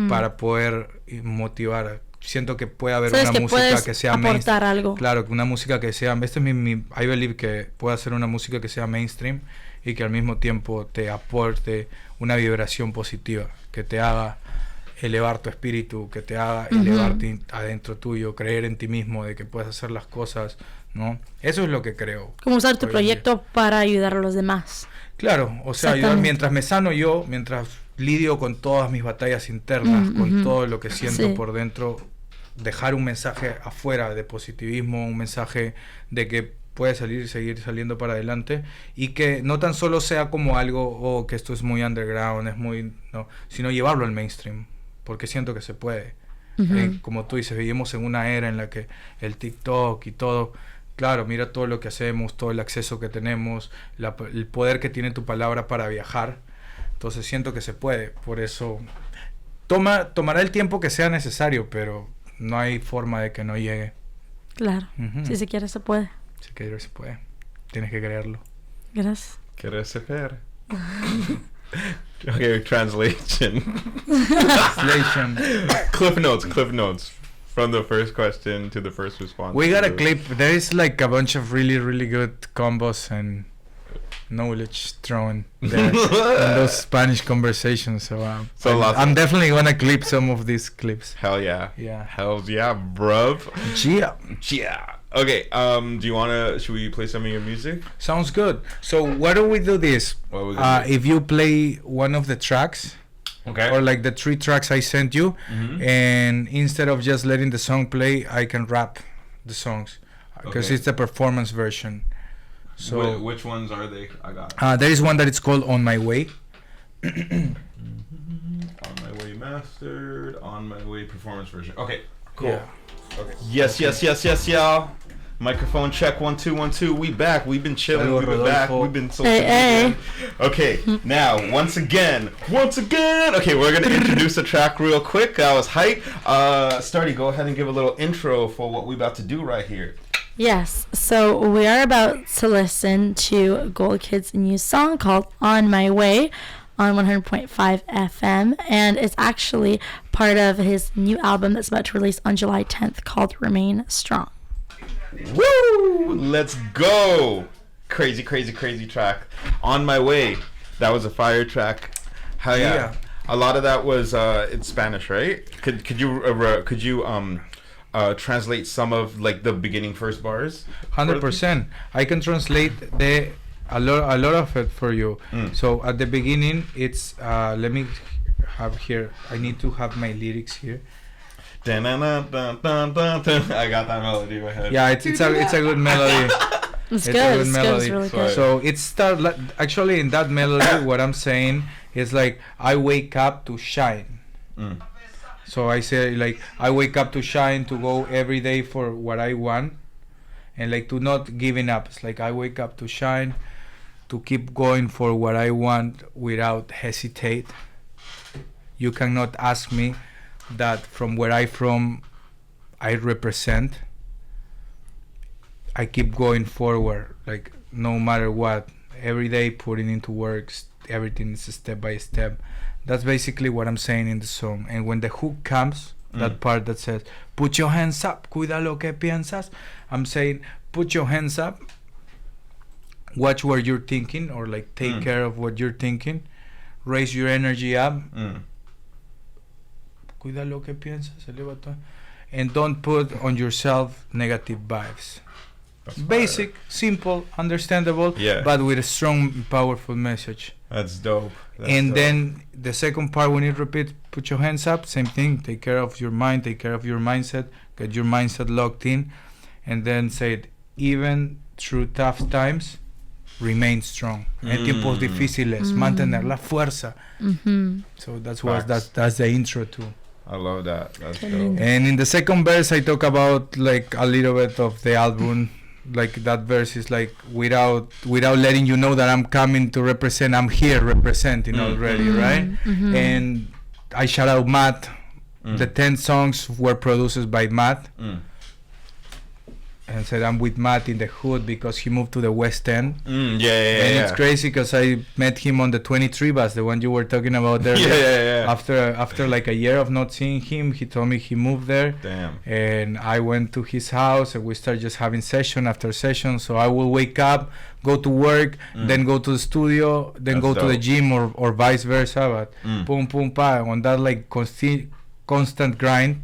S2: para poder motivar. Siento que puede haber una música que sea
S3: aportar algo.
S2: Claro, una música que sea, I believe que puede hacer una música que sea mainstream y que al mismo tiempo te aporte una vibración positiva, que te haga elevar tu espíritu, que te haga elevarte adentro tuyo, creer en ti mismo, de que puedes hacer las cosas, ¿no? Eso es lo que creo.
S3: Como usar tu proyecto para ayudar a los demás.
S2: Claro, o sea, ayudar mientras me sano yo, mientras lidio con todas mis batallas internas, con todo lo que siento por dentro, dejar un mensaje afuera de positivismo, un mensaje de que puedes seguir saliendo para adelante, y que no tan solo sea como algo, que esto es muy underground, sino llevarlo al mainstream, porque siento que se puede. Como tú dices, vivimos en una era en la que el TikTok y todo, claro, mira todo lo que hacemos, todo el acceso que tenemos, el poder que tiene tu palabra para viajar. Entonces siento que se puede, por eso tomará el tiempo que sea necesario, pero no hay forma de que no llegue.
S3: Claro, si se quiere se puede.
S2: Si quiere se puede, tienes que creerlo.
S3: Gracias.
S1: Querer se ver. Okay, translation. Cliff notes from the first question to the first response.
S2: We got a clip. There is like a bunch of really, really good combos and knowledge thrown there in those Spanish conversations. So I'm definitely gonna clip some of these clips.
S1: Hell yeah.
S2: Yeah.
S1: Hell yeah, bruv.
S2: Yeah.
S1: Okay, should we play some of your music?
S2: Sounds good. So why don't we do this? If you play one of the tracks,
S1: okay,
S2: or like the 3 tracks I sent you, and instead of just letting the song play, I can rap the songs, because it's the performance version. So
S1: which ones are they? I got
S2: there is one that it's called On My Way.
S1: On My Way mastered, On My Way performance version. Okay, cool.
S2: Yeah.
S1: Okay. Yes, y'all. Microphone check 1 2 1 2. We back. We've been chilling. We've been back. We've been so. Okay, now once again. Okay, we're gonna introduce the track real quick. That was hype. Starty, go ahead and give a little intro for what we're about to do right here.
S3: Yes, so we are about to listen to Gold Kid's new song called On My Way on 100.5 FM, and it's actually part of his new album that's about to release on July 10th called Remain Strong.
S1: Woo! Let's go! Crazy track. On My Way. That was a fire track. Hell yeah. A lot of that was in Spanish, right? Could you translate some of like the beginning first bars?
S2: 100%. I can translate a lot of it for you. So at the beginning, it's let me have here. I need to have my lyrics here.
S1: I got that melody in my head.
S2: Yeah, it's a good melody.
S3: It's good. A good melody.
S2: It's really good. So it starts actually in that melody. What I'm saying is like I wake up to shine. So I say like I wake up to shine, to go every day for what I want, and like to not giving up. It's like I wake up to shine, to keep going for what I want without hesitate. You cannot ask me that from where I represent. I keep going forward, like no matter what. Every day putting into work, everything is step by step. That's basically what I'm saying in the song. And when the hook comes, that part that says, put your hands up, cuida lo que piensas, I'm saying, put your hands up, watch what you're thinking, or like take care of what you're thinking, raise your energy up, cuida lo que piensas, eleva and don't put on yourself negative vibes.
S1: That's
S2: Basic, simple, understandable, but with a strong, powerful message.
S1: That's dope.
S2: Then the second part, when you repeat, put your hands up, same thing. Take care of your mind, take care of your mindset, get your mindset locked in, and then say it, even through tough times, remain strong. En tiempos difíciles, mantener la fuerza. So that's the intro too.
S1: I love that. That's dope.
S2: And in the second verse, I talk about like a little bit of the album. Like that verse is like without letting you know that I'm coming to represent. I'm here representing already, right? And I shout out Matt. The 10 songs were produced by Matt. And said I'm with Matt in the hood because he moved to the West End. And it's crazy because I met him on the 23 bus, the one you were talking about there. After like a year of not seeing him, he told me he moved there.
S1: Damn.
S2: And I went to his house and we started just having session after session. So I will wake up, go to work, then go to the studio, then go to the gym or vice versa. But boom, boom, pa, on that like constant grind.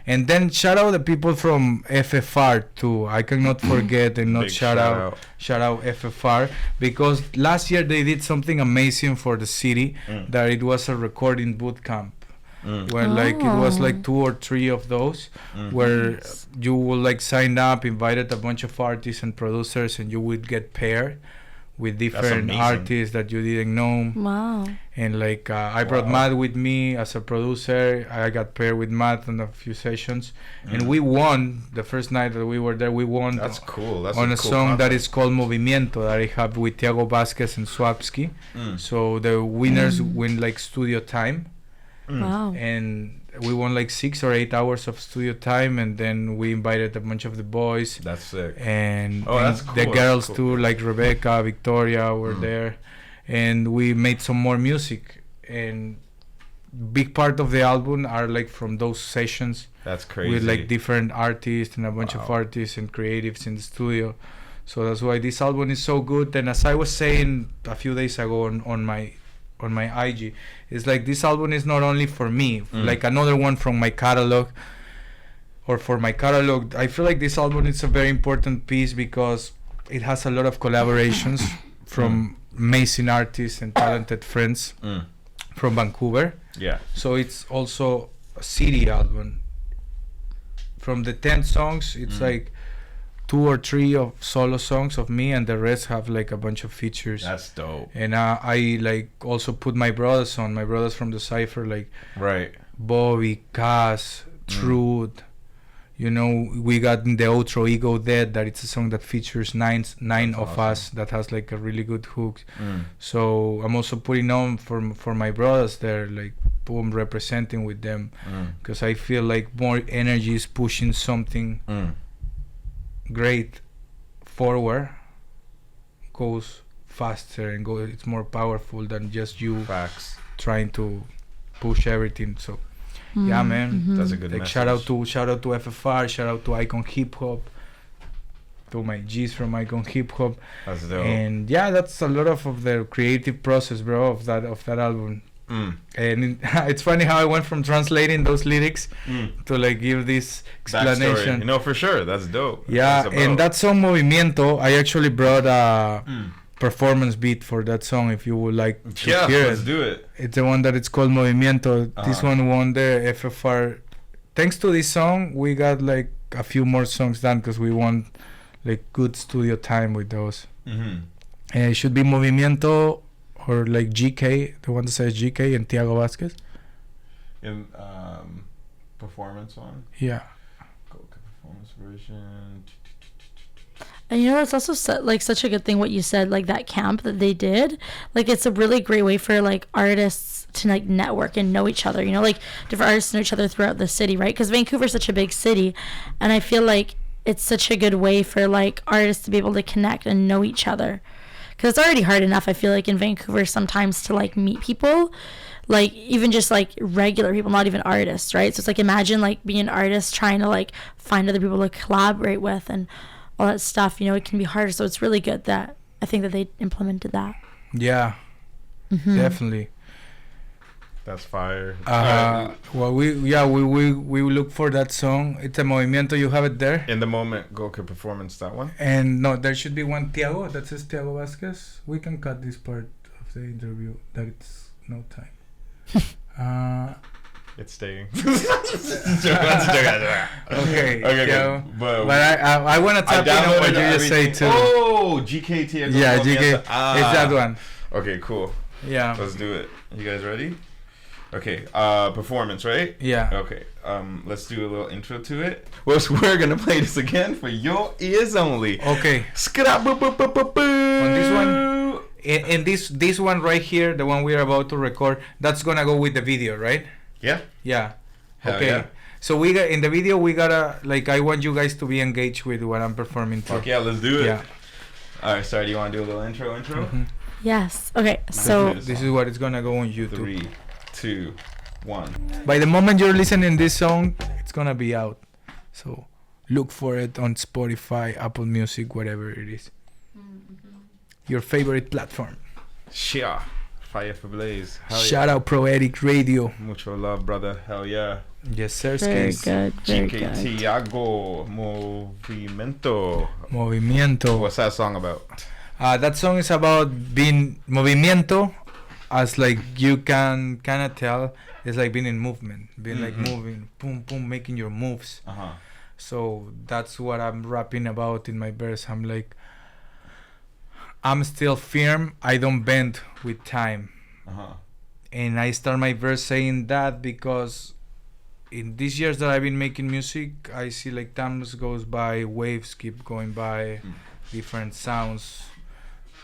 S2: And then shout out the people from FFR too. I cannot forget and not shout out FFR, because last year they did something amazing for the city, that it was a recording boot camp. Where like it was like 2 or 3 of those where you will like sign up, invited a bunch of artists and producers, and you would get paired with different artists that you didn't know.
S3: Wow.
S2: And like I brought Matt with me as a producer. I got paired with Matt on a few sessions, and we won the first night that we were there. We won.
S1: That's cool. That's
S2: on a
S1: cool
S2: song
S1: concept.
S2: that is called Movimiento that I have with Thiago Vasquez and Swapsky. So the winners win like studio time.
S3: Wow.
S2: And we won like 6 or 8 hours of studio time, and then we invited a bunch of the boys.
S1: That's sick.
S2: And,
S1: that's cool.
S2: the girls
S1: cool.
S2: too, like Rebecca, Victoria were there, and we made some more music. And big part of the album are like from those sessions.
S1: That's crazy.
S2: With like different artists and a bunch of artists and creatives in the studio. So that's why this album is so good. And as I was saying a few days ago on my IG, it's like this album is not only for me, like another one from my catalog, or for my catalog. I feel like this album is a very important piece because it has a lot of collaborations from amazing artists and talented friends from Vancouver.
S1: Yeah.
S2: So it's also a city album. From the 10 songs, it's like 2 or 3 of solo songs of me, and the rest have like a bunch of features.
S1: That's dope.
S2: And I like also put my brothers from the Cypher, like Bobby, Cass, Truth. You know, we got in the outro Ego Dead, that it's a song that features nine of us, that has like a really good hook. So I'm also putting on for my brothers there, like boom, representing with them, because I feel like more energy is pushing something great forward, goes faster and it's more powerful than just you trying to push everything. So yeah, man,
S1: that's a good
S2: like
S1: message.
S2: shout out to FFR, shout out to Icon Hip Hop, to my G's from Icon Hip Hop.
S1: That's dope.
S2: And yeah, that's a lot of the creative process, bro, of that album. And it's funny how I went from translating those lyrics to like give this explanation.
S1: Backstory. No, for sure, that's dope.
S2: Yeah, and that song Movimiento, I actually brought a performance beat for that song. If you would like to hear
S1: let's do it.
S2: It's the one that it's called Movimiento. This one won the FFR. Thanks to this song, we got like a few more songs done because we won like good studio time with those. And it should be Movimiento, or like GK, the one that says GK, and Thiago Vasquez.
S1: In performance one?
S2: Yeah.
S1: Performance version.
S3: And you know, it's also like such a good thing what you said, like that camp that they did. Like, it's a really great way for like artists to like network and know each other. You know, like different artists know each other throughout the city, right? Because Vancouver's such a big city, and I feel like it's such a good way for like artists to be able to connect and know each other. Because it's already hard enough, I feel like, in Vancouver sometimes to like meet people, like even just like regular people, not even artists, right? So it's like, imagine like being an artist trying to like find other people to collaborate with and all that stuff. You know, it can be hard. So it's really good that I think that they implemented that.
S2: Yeah, definitely.
S1: That's fire.
S2: Well, we look for that song. It's a Movimiento. You have it there.
S1: In the moment, Goku performance, that one.
S2: And no, there should be one Tiago that says Tiago Vasquez. We can cut this part of the interview. That it's no time.
S1: It's staying.
S2: Okay, Tiago.
S1: good.
S2: But I want to tap in on what you just say too.
S1: Oh, GK Tiago.
S2: Yeah, GK. It's that one.
S1: Okay, cool.
S2: Yeah.
S1: Let's do it. You guys ready? Okay, performance, right?
S2: Yeah.
S1: Okay, let's do a little intro to it. Well, so we're gonna play this again for your ears only.
S2: Okay.
S1: On
S2: this one, in this one right here, the one we're about to record, that's gonna go with the video, right?
S1: Yeah.
S2: Yeah.
S1: Hell
S2: okay.
S1: yeah.
S2: So we got in the video. We gotta like. I want you guys to be engaged with what I'm performing.
S1: Fuck yeah, let's do it.
S2: Yeah.
S1: All right, sorry. Do you want to do a little intro?
S2: Mm-hmm.
S3: Yes. Okay. So
S2: this is what is gonna go on YouTube.
S1: 3, 2, 1.
S2: By the moment you're listening this song, it's gonna be out. So look for it on Spotify, Apple Music, whatever it is. Your favorite platform.
S1: Shia. Fire for Blaze. Hell
S2: Shout
S1: yeah.
S2: out Proetiq Radio.
S1: Mucho love, brother. Hell yeah.
S2: Yes, sir.
S3: very
S2: Skis.
S3: good. Very
S1: GK
S3: good.
S1: Tiago Movimiento.
S2: Movimiento.
S1: What's that song about?
S2: That song is about being movimiento, as like you can kind of tell, it's like being in movement, being like moving, boom, boom, making your moves.
S1: Uh-huh.
S2: So that's what I'm rapping about in my verse. I'm like, I'm still firm, I don't bend with time.
S1: Uh-huh.
S2: And I start my verse saying that because in these years that I've been making music, I see like times goes by, waves keep going by, different sounds,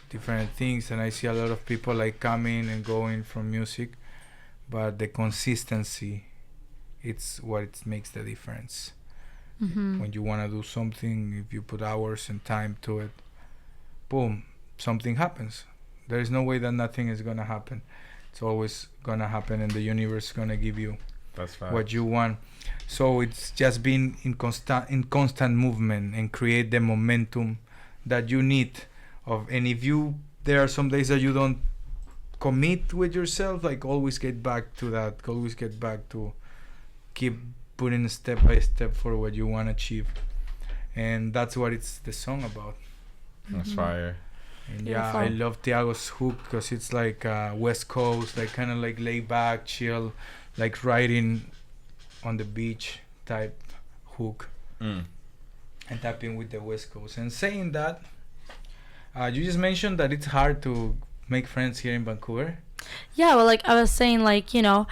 S2: different things, and I see a lot of people like coming and going from music, but the consistency, it's what it makes the difference. When you want to do something, if you put hours and time to it, boom, something happens. There is no way that nothing is gonna happen. It's always gonna happen, and the universe is gonna give you
S1: That's fine.
S2: what you want. So it's just being in constant movement and create the momentum that you need of. And if there are some days that you don't commit with yourself, like always get back to that, always get back to keep putting step by step for what you want to achieve. And that's what it's the song about.
S1: That's fire.
S2: And yeah, I love Tiago's hook because it's like West Coast, like kind of like laid back, chill, like riding on the beach type hook. And tapping with the West Coast. And saying that, you just mentioned that it's hard to make friends here in Vancouver.
S3: Yeah, well, like I was saying, like, you know,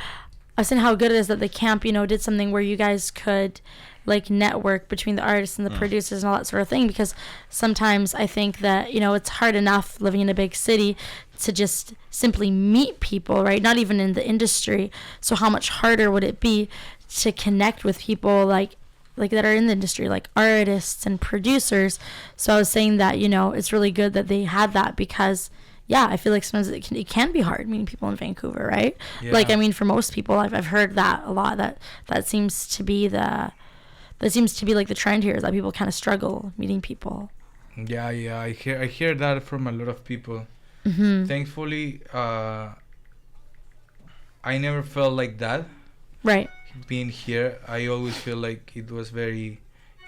S3: I was saying how good it is that the camp, you know, did something where you guys could like network between the artists and the producers and all that sort of thing, because sometimes I think that, you know, it's hard enough living in a big city to just simply meet people, right? Not even in the industry. So how much harder would it be to connect with people like that are in the industry, like artists and producers? So I was saying that, you know, it's really good that they had that, because yeah, I feel like sometimes it can be hard meeting people in Vancouver, right?
S2: Yeah.
S3: Like, I mean, for most people, I've heard that a lot, that seems to be like the trend here, is that people kind of struggle meeting people.
S2: Yeah, I hear that from a lot of people. Thankfully, I never felt like that.
S3: Right.
S2: Being here, I always feel like it was very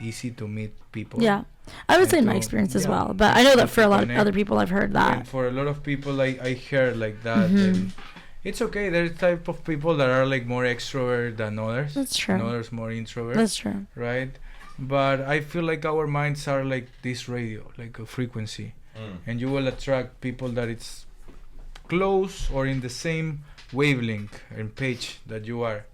S2: easy to meet people.
S3: Yeah, I would say in my
S2: so,
S3: experience as
S2: yeah,
S3: well, but I know that for a lot of
S2: connect.
S3: other people, I've heard that.
S2: And for a lot of people, I heard like that. And it's okay. There's type of people that are like more extrovert than others.
S3: That's true.
S2: And others more introvert.
S3: That's true.
S2: Right? But I feel like our minds are like this radio, like a frequency. And you will attract people that it's close or in the same wavelength and page that you are.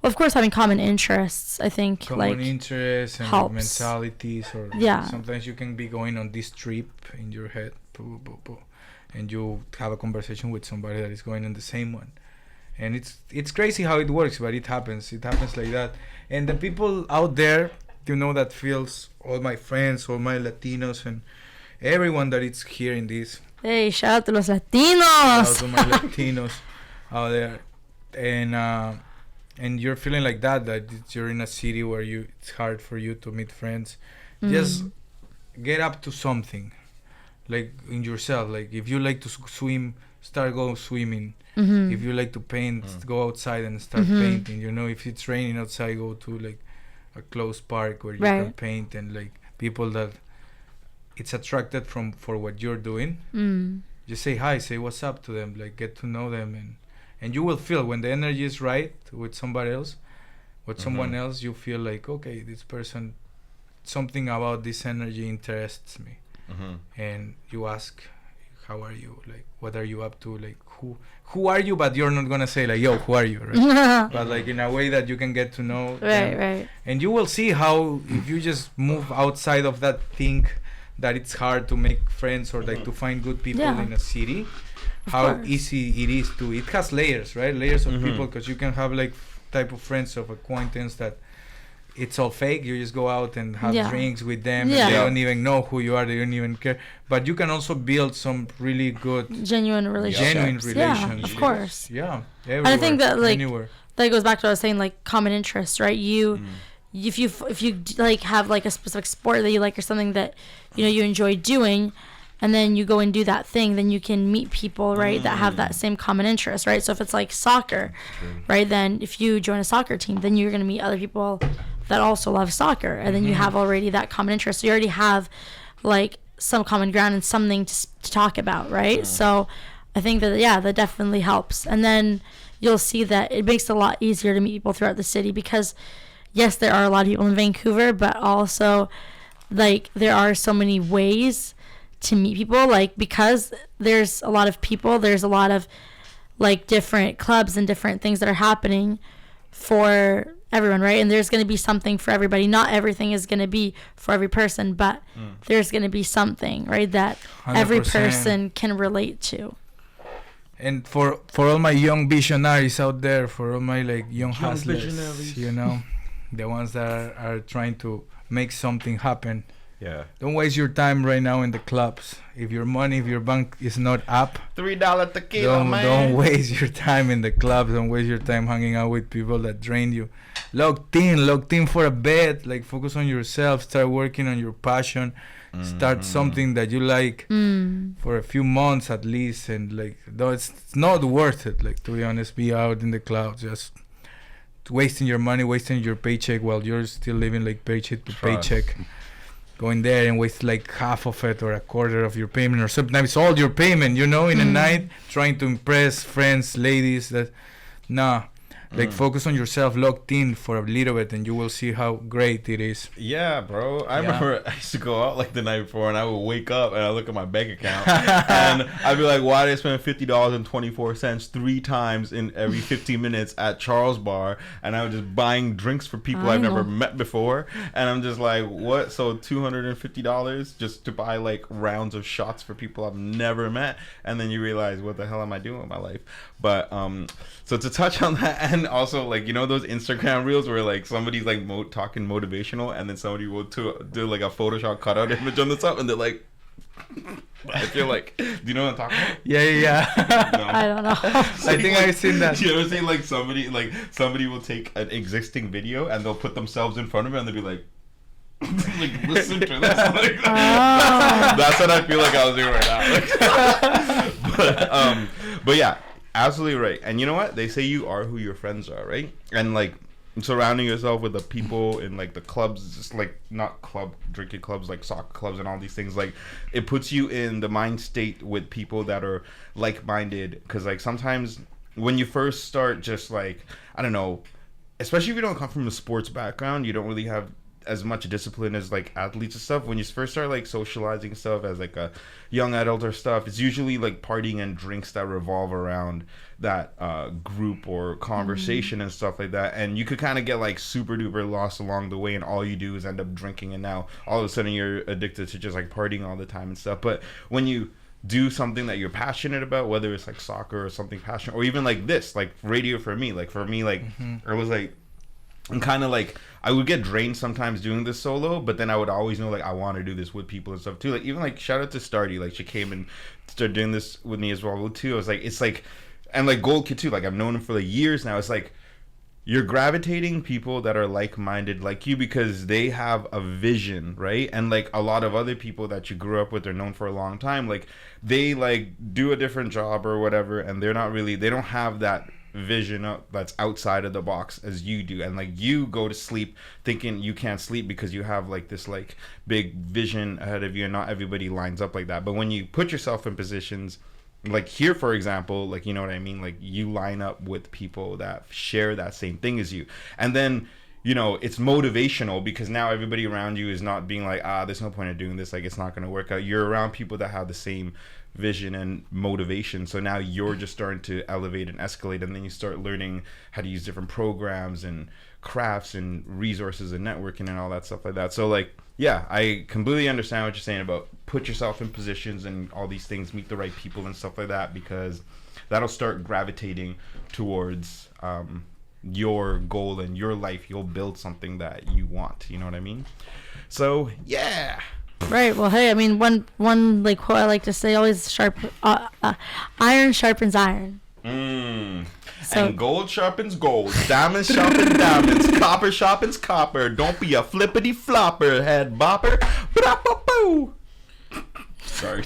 S3: of course, having common interests, I think,
S2: Common interests and
S3: helps.
S2: mentalities, or
S3: Yeah.
S2: sometimes you can be going on this trip in your head, and you have a conversation with somebody that is going on the same one, and it's crazy how it works, but it happens like that. And the people out there, that feels, all my friends, all my Latinos, and everyone that is hearing this,
S3: Hey, shout out to los
S2: out
S3: Latinos.
S2: to my Latinos out there, and you're feeling like that you're in a city where it's hard for you to meet friends. Just get up to something, like in yourself. Like if you like to swim, start go swimming. If you like to paint, go outside and start painting. If it's raining outside, go to like a closed park where you can paint, and like people that it's attracted for what you're doing. Just say hi, say what's up to them, like get to know them, and you will feel when the energy is right with somebody else, with someone else, you feel like, okay, this person, something about this energy interests me. And you ask, how are you, like what are you up to, like who are you, but you're not gonna say like, yo, who are you, right? But like in a way that you can get to know them.
S3: Right.
S2: And you will see how, if you just move outside of that thing, that it's hard to make friends or like to find good people in a city, how easy it is to, it has layers, right? Layers of people, because you can have like type of friends of acquaintance that it's all fake. You just go out and have drinks with them, and they don't even know who you are, they don't even care. But you can also build some really good
S3: Genuine relationships. Yeah, of course.
S2: Yeah,
S3: and I think that like
S2: anywhere.
S3: that goes back to what I was saying, like common interests, right? If you like have like a specific sport that you like or something that you enjoy doing, and then you go and do that thing, then you can meet people, right, that have that same common interest, right? So if it's like soccer, right, then if you join a soccer team, then you're going to meet other people that also love soccer, and then you have already that common interest. So you already have like some common ground and something to talk about, right? So I think that that definitely helps. And then you'll see that it makes it a lot easier to meet people throughout the city, because yes, there are a lot of people in Vancouver, but also like there are so many ways to meet people, like because there's a lot of people, there's a lot of like different clubs and different things that are happening for everyone, right? And there's going to be something for everybody. Not everything is going to be for every person, but there's going to be something, right, that 100%. Every person can relate to.
S2: And for all my young visionaries out there, for all my like young hustlers, the ones that are trying to make something happen.
S1: Yeah.
S2: Don't waste your time right now in the clubs. If your bank is not up,
S1: $3 tequila, man.
S2: Don't waste your time in the clubs. Don't waste your time hanging out with people that drain you. Locked in for a bit. Like focus on yourself. Start working on your passion. Start something that you like for a few months at least. And like, though it's not worth it. Like, to be honest, be out in the clouds just wasting your money, wasting your paycheck while you're still living like paycheck to paycheck. Going there and waste like half of it or a quarter of your payment, or sometimes all your payment, in a night, trying to impress friends, ladies. Like focus on yourself, locked in for a little bit, and you will see how great it is.
S1: Yeah, bro. I remember I used to go out like the night before, and I would wake up and I look at my bank account, and I'd be like, "Why did I spend $50.24 3 times in every 15 minutes at Charles Bar?" And I was just buying drinks for people I've never met before, and I'm just like, "What?" So $250 just to buy like rounds of shots for people I've never met, and then you realize, what the hell am I doing with my life? But so to touch on that, and also like those Instagram reels where like somebody's like talking motivational, and then somebody will do like a Photoshop cutout image on the top, and they're like, I feel like, do you know what I'm talking about?
S2: Yeah.
S1: No.
S3: I don't know.
S2: I think I've seen that.
S1: You ever seen like somebody will take an existing video and they'll put themselves in front of it and they'll be like listen to this. Like, that's what I feel like I was doing right now. But yeah. Absolutely right. And you know what? They say you are who your friends are, right? And like surrounding yourself with the people in like the clubs, just like not drinking clubs, like soccer clubs and all these things, like it puts you in the mind state with people that are like-minded. Because like sometimes when you first start, just like, I don't know, especially if you don't come from a sports background, you don't really have as much discipline as like athletes and stuff. When you first start like socializing stuff as like a young adult or stuff, it's usually like partying and drinks that revolve around that group or conversation and stuff like that. And you could kind of get like super duper lost along the way, and all you do is end up drinking, and now all of a sudden you're addicted to just like partying all the time and stuff. But when you do something that you're passionate about, whether it's like soccer or something passionate, or even like this, like radio for me, like it was like, I'm kind of like, I would get drained sometimes doing this solo, but then I would always know like I want to do this with people and stuff too. Like even like shout out to Stardy, like she came and started doing this with me as well too. I was like, it's like, and like Gold Kid too, like I've known him for like years now. It's like you're gravitating people that are like-minded like you because they have a vision, right? And like a lot of other people that you grew up with are known for a long time, like they like do a different job or whatever, and they're not really, they don't have that vision that's outside of the box as you do. And like you go to sleep thinking you can't sleep because you have like this like big vision ahead of you, and not everybody lines up like that. But when you put yourself in positions like here, for example, like, you know what I mean, like you line up with people that share that same thing as you, and then, you know, it's motivational because now everybody around you is not being like, there's no point in doing this, like it's not going to work out. You're around people that have the same vision and motivation, so now you're just starting to elevate and escalate, and then you start learning how to use different programs and crafts and resources and networking and all that stuff like that. So like, yeah, I completely understand what you're saying about put yourself in positions and all these things, meet the right people and stuff like that, because that'll start gravitating towards your goal and your life. You'll build something that you want, you know what I mean? So yeah.
S3: Right. Well, hey, I mean, one like quote I like to say, always iron sharpens iron. So,
S1: and gold sharpens gold, diamonds sharpen diamonds, copper sharpens copper. Don't be a flippity flopper, head bopper. Boo. Sorry.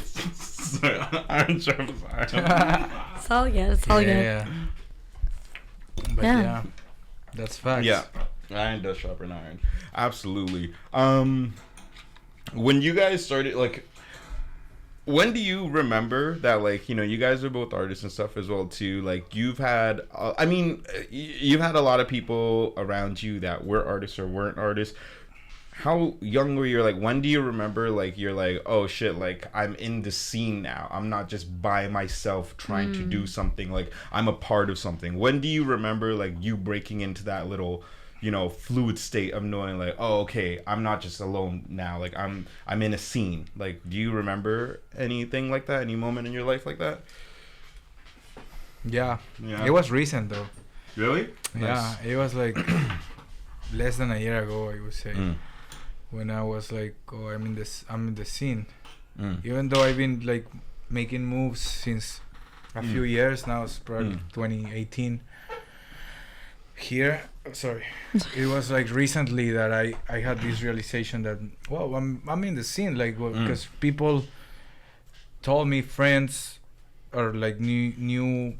S1: Iron sharpens iron.
S3: It's all good. It's all good.
S2: Yeah. But yeah, that's facts.
S1: Yeah, iron does sharpen iron. Absolutely. When you guys started, like, when do you remember that, like, you know, you guys are both artists and stuff as well too, like you've had you've had a lot of people around you that were artists or weren't artists. How young were you? Like, when do you remember, like, you're like, oh shit, like I'm in the scene now, I'm not just by myself trying to do something, like I'm a part of something? When do you remember like you breaking into that little, you know, fluid state of knowing like, oh, okay, I'm not just alone now, like I'm in a scene? Like, do you remember anything like that, any moment in your life like that?
S2: Yeah. It was recent though.
S1: Really?
S2: Yeah,
S1: Nice.
S2: it was like less than a year ago, I would say, when I was like, oh, I'm in the scene. Even though I've been like making moves since a few years now, it's probably 2018. Here, sorry, it was like recently that I had this realization that, well, I'm in the scene, like, well, because people told me, friends or like new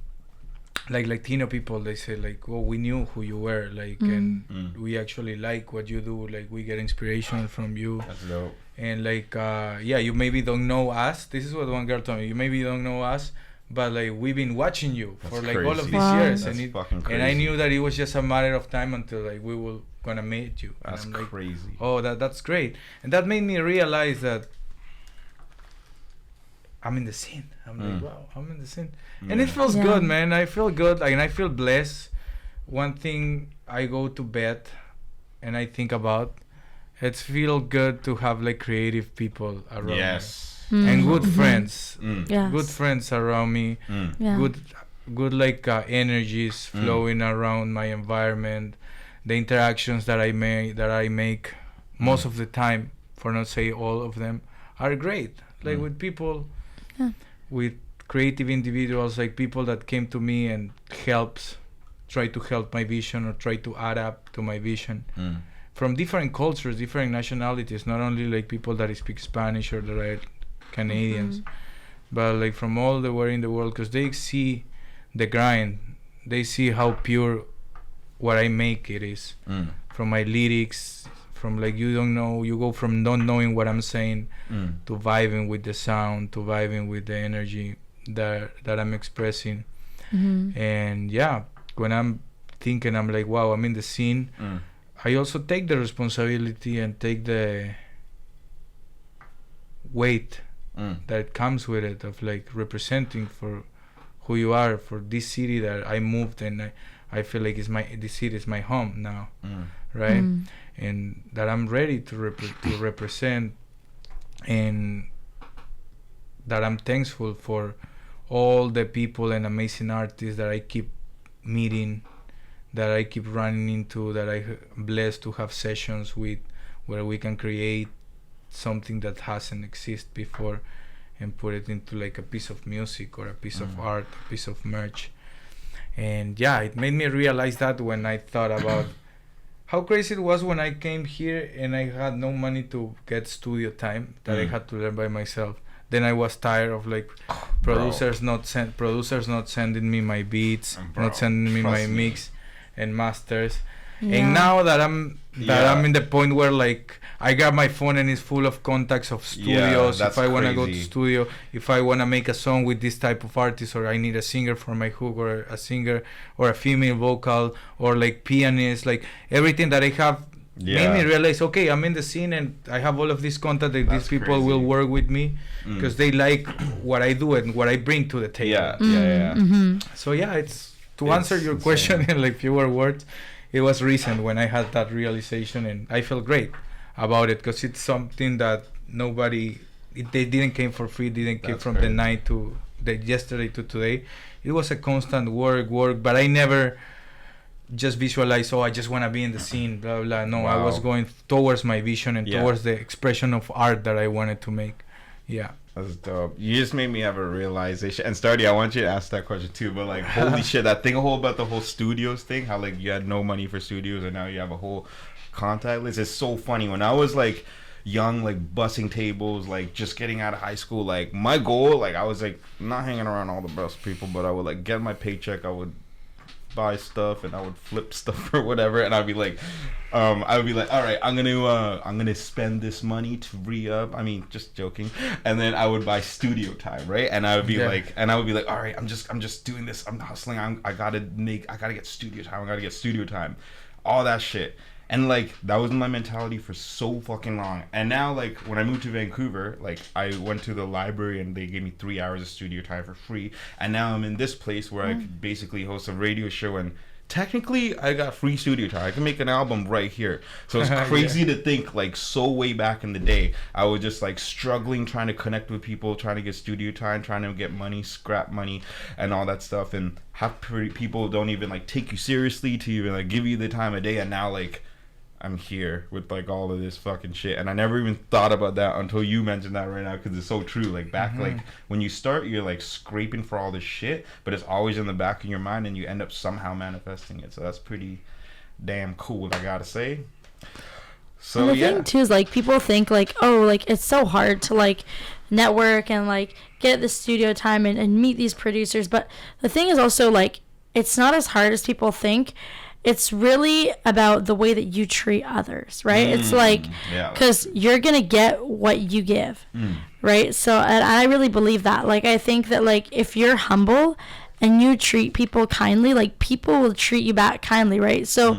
S2: like Latino people, they say like, well, we knew who you were, like, and we actually like what you do, like we get inspiration from you.
S1: That's dope.
S2: And like yeah, you maybe don't know us, this is what one girl told me, you maybe don't know us, but like we've been watching you for like all of these years.
S1: That's fucking crazy.
S2: And I knew that it was just a matter of time until like we were gonna meet you.
S1: That's
S2: and I'm
S1: crazy.
S2: Like, oh, that's great. And that made me realize that I'm in the scene. I'm like, wow, I'm in the scene. And it feels good, man. I feel good, like, and I feel blessed. One thing I go to bed and I think about, it's feel good to have like creative people around me. And good friends.
S3: Yes.
S2: Good friends around me.
S3: Yeah.
S2: Good like energies flowing around my environment. The interactions that I make most of the time, for not say all of them, are great. Like with people, with creative individuals, like people that came to me and try to help my vision or try to add up to my vision. From different cultures, different nationalities, not only like people that speak Spanish or that are Canadians, but like from all the way in the world, because they see the grind, they see how pure what I make it is. From my lyrics, from like you go from not knowing what I'm saying to vibing with the sound, to vibing with the energy that I'm expressing. And yeah, when I'm thinking, I'm like, wow, I'm in the scene. I also take the responsibility and take the weight that comes with it of like representing for who you are for this city that I moved, and I feel like this city is my home now, right? And that I'm ready to represent, and that I'm thankful for all the people and amazing artists that I keep meeting, that I keep running into, that I'm blessed to have sessions with, where we can create something that hasn't existed before and put it into like a piece of music or a piece of art, a piece of merch. And yeah, it made me realize that when I thought about how crazy it was when I came here and I had no money to get studio time, that I had to learn by myself. Then I was tired of like producers not sending me my beats, not sending me my mix and masters. And now that I'm in the point where like I got my phone and it's full of contacts of studios. If I want to go to studio, if I want to make a song with this type of artist, or I need a singer for my hook, or a singer or a female vocal, or like pianist, like everything that I have made me realize, okay, I'm in the scene and I have all of these contacts that these people will work with me because they like what I do and what I bring to the table. So yeah, it's answer your question in like fewer words. It was recent when I had that realization, and I felt great about it because it's something that they didn't came for free, didn't come from the night to the yesterday to today. It was a constant work, but I never just visualized, I just want to be in the scene, blah, blah. No, I was going towards my vision and towards the expression of art that I wanted to make. Yeah.
S1: That's dope. You just made me have a realization. And Stardy, I want you to ask that question too. But like, holy shit, that thing about the whole studios thing, how like you had no money for studios and now you have a whole contact list. It's so funny. When I was like young, like bussing tables, like just getting out of high school, like my goal, like I was like not hanging around all the best people, but I would like get my paycheck, I would buy stuff and I would flip stuff or whatever, and I'd be like all right, I'm gonna spend this money to re-up, I mean, just joking, and then I would buy studio time, right? And I would be like all right, I'm just doing this, I'm hustling, I gotta get studio time, all that shit. And like that was my mentality for so fucking long. And now like when I moved to Vancouver, like I went to the library and they gave me 3 hours of studio time for free. And now I'm in this place where I could basically host a radio show, and technically I got free studio time. I can make an album right here. So it's crazy to think like so way back in the day I was just like struggling trying to connect with people, trying to get studio time, trying to get money, scrap money and all that stuff, and half people don't even like take you seriously to even like give you the time of day. And now like I'm here with like all of this fucking shit, and I never even thought about that until you mentioned that right now, because it's so true. Like back like when you start, you're like scraping for all this shit, but it's always in the back of your mind and you end up somehow manifesting it. So that's pretty damn cool, I gotta say. So
S3: and the thing too is like people think like, oh, like it's so hard to like network and like get the studio time and meet these producers, but the thing is also like it's not as hard as people think. It's really about the way that you treat others, right? It's like, because you're going to get what you give, right? So and I really believe that. Like, I think that, like, if you're humble and you treat people kindly, like, people will treat you back kindly, right? So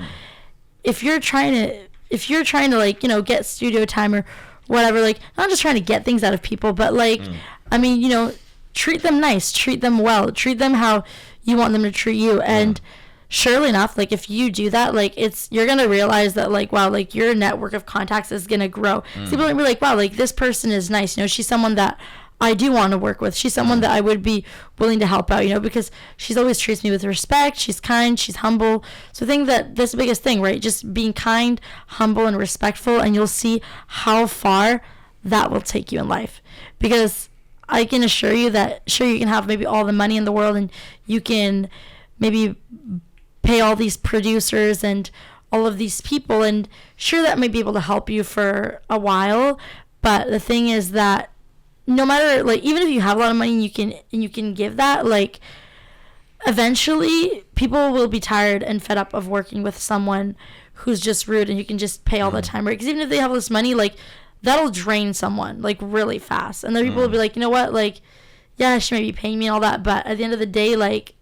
S3: if you're trying to, like, you know, get studio time or whatever, like, not just trying to get things out of people, but, like, I mean, you know, treat them nice, treat them well, treat them how you want them to treat you. And surely enough, like if you do that, like you're gonna realize that like, wow, like your network of contacts is gonna grow. So people are gonna be like, wow, like this person is nice, you know, she's someone that I do want to work with, she's someone that I would be willing to help out, you know, because she's always treats me with respect, she's kind, she's humble. So I think that that's the biggest thing, right? Just being kind, humble, and respectful, and you'll see how far that will take you in life. Because I can assure you that sure, you can have maybe all the money in the world and you can maybe pay all these producers and all of these people, and sure, that may be able to help you for a while, but the thing is that no matter, like, even if you have a lot of money and you can give that, like, eventually people will be tired and fed up of working with someone who's just rude and you can just pay all the time, right? Because even if they have all this money, like, that'll drain someone, like, really fast, and then people will be like, you know what, like, yeah, she may be paying me and all that, but at the end of the day, like,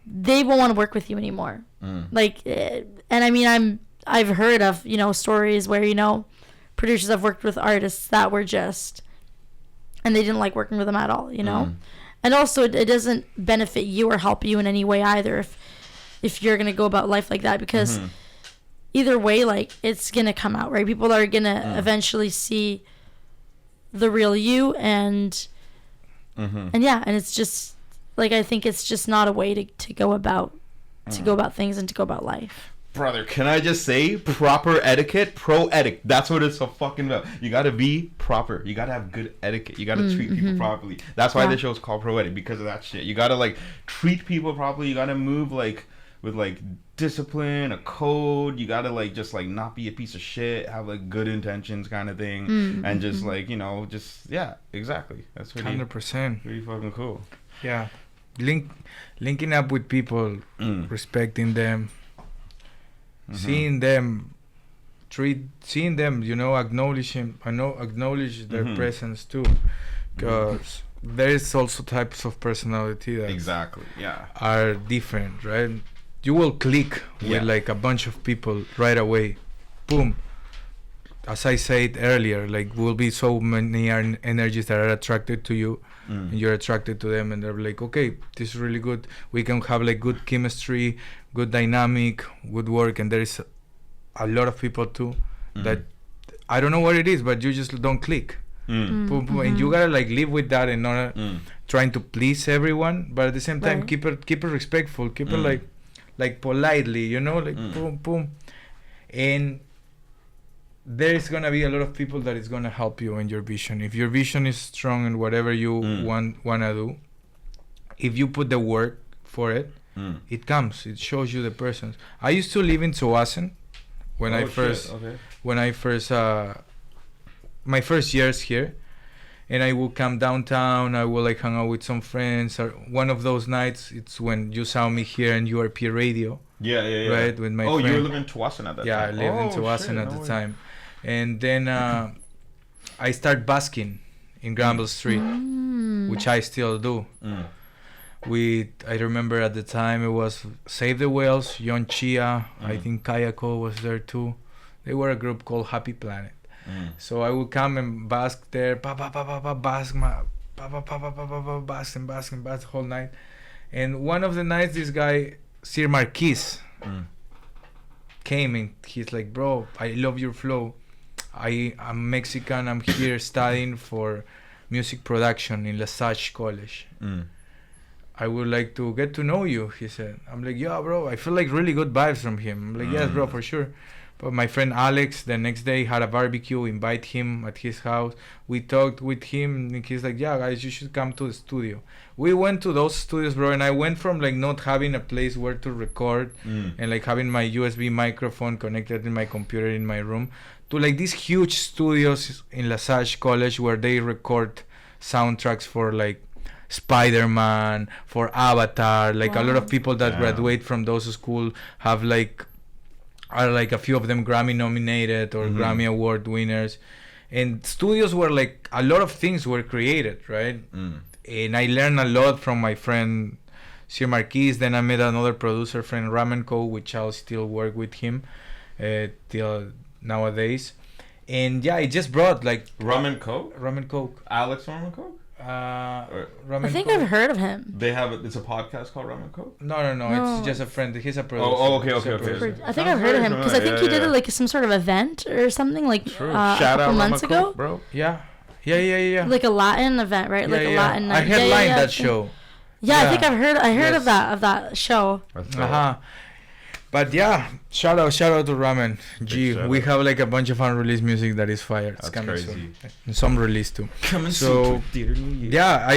S3: they won't want to work with you anymore. Like, and I mean, I'm I've heard of, stories where, producers have worked with artists that were just, and they didn't like working with them at all, And also it doesn't benefit you or help you in any way either if you're going to go about life like that, because either way, like, it's going to come out, right? People are going to eventually see the real you, and yeah, and it's just, like, I think it's just not a way to go about things and to go about life.
S1: Brother, can I just say, proper etiquette, Proetiq. That's what it's so fucking about. You gotta be proper. You gotta have good etiquette. You gotta treat people properly. That's why the show's called Proetiq, because of that shit. You gotta, like, treat people properly. You gotta move, like, with, like, discipline, a code. You gotta, like, just, like, not be a piece of shit. Have, like, good intentions kind of thing. And just, like, yeah, exactly. That's pretty
S2: 100%.
S1: Pretty fucking cool.
S2: Yeah. Linking up with people, respecting them. Seeing them, acknowledge their presence too, because there is also types of personality that are different, right? You will click with like a bunch of people right away, boom. As I said earlier, like, will be so many energies that are attracted to you, and you're attracted to them, and they're like, okay, this is really good. We can have like good chemistry, good dynamic, good work, and there is a lot of people too that I don't know what it is, but you just don't click. Boom, boom, and you gotta like live with that and not trying to please everyone, but at the same time keep it respectful, keep it like politely, like boom, boom, and there's gonna be a lot of people that is gonna help you in your vision. If your vision is strong and whatever you wanna do, if you put the work for it, it comes. It shows you the persons. I used to live in Soasen my first years here, and I would come downtown. I would like hang out with some friends. Or one of those nights, it's when you saw me here in URP radio.
S1: Yeah.
S2: Right, with my friend.
S1: You were living in Soasen at that time.
S2: Yeah, I lived in Soasen at the time. And then I start basking in Granville Street, which I still do. I remember at the time it was Save the Whales, Yon Chia, I think Kayako was there too. They were a group called Happy Planet. So I would come and bask there, bask the whole night. And one of the nights, this guy, Sir Marquis, came and he's like, bro, I love your flow. I'm Mexican. I'm here studying for music production in LaSalle College. I would like to get to know you, he said. I'm like, yeah, bro. I feel like really good vibes from him. I'm like, yes, bro, for sure. But my friend Alex, the next day, had a barbecue, invite him at his house. We talked with him, and he's like, yeah, guys, you should come to the studio. We went to those studios, bro, and I went from, like, not having a place where to record and, like, having my USB microphone connected in my computer in my room to, like, these huge studios in LaSalle College where they record soundtracks for, like, Spider-Man, for Avatar. Like, a lot of people that graduate from those schools have, like, are like a few of them Grammy nominated or Grammy Award winners. And studios where like a lot of things were created, right? And I learned a lot from my friend Sir Marquis. Then I met another producer friend, Ramen Co, which I'll still work with him till nowadays. And yeah, it just brought like
S1: Ramen Coke?
S2: Ramen Coke.
S1: Alex Ramen Coke?
S3: I think I've heard of him.
S1: They have it's a podcast called Ramen Coke?
S2: No, it's just a friend. He's a producer.
S1: Okay.
S3: I think I've heard of him because I think he did like some sort of event or something like a couple months ago.
S1: Coke, bro.
S2: Yeah.
S3: Like a Latin event, right? Like a Latin night.
S2: I headlined that show.
S3: Yeah, I think I heard of that show.
S2: But yeah, shout out to Ramen. Gee, we have like a bunch of unreleased music that is fire. It's coming crazy. Soon. And some released too.
S1: Coming soon.
S2: Yeah,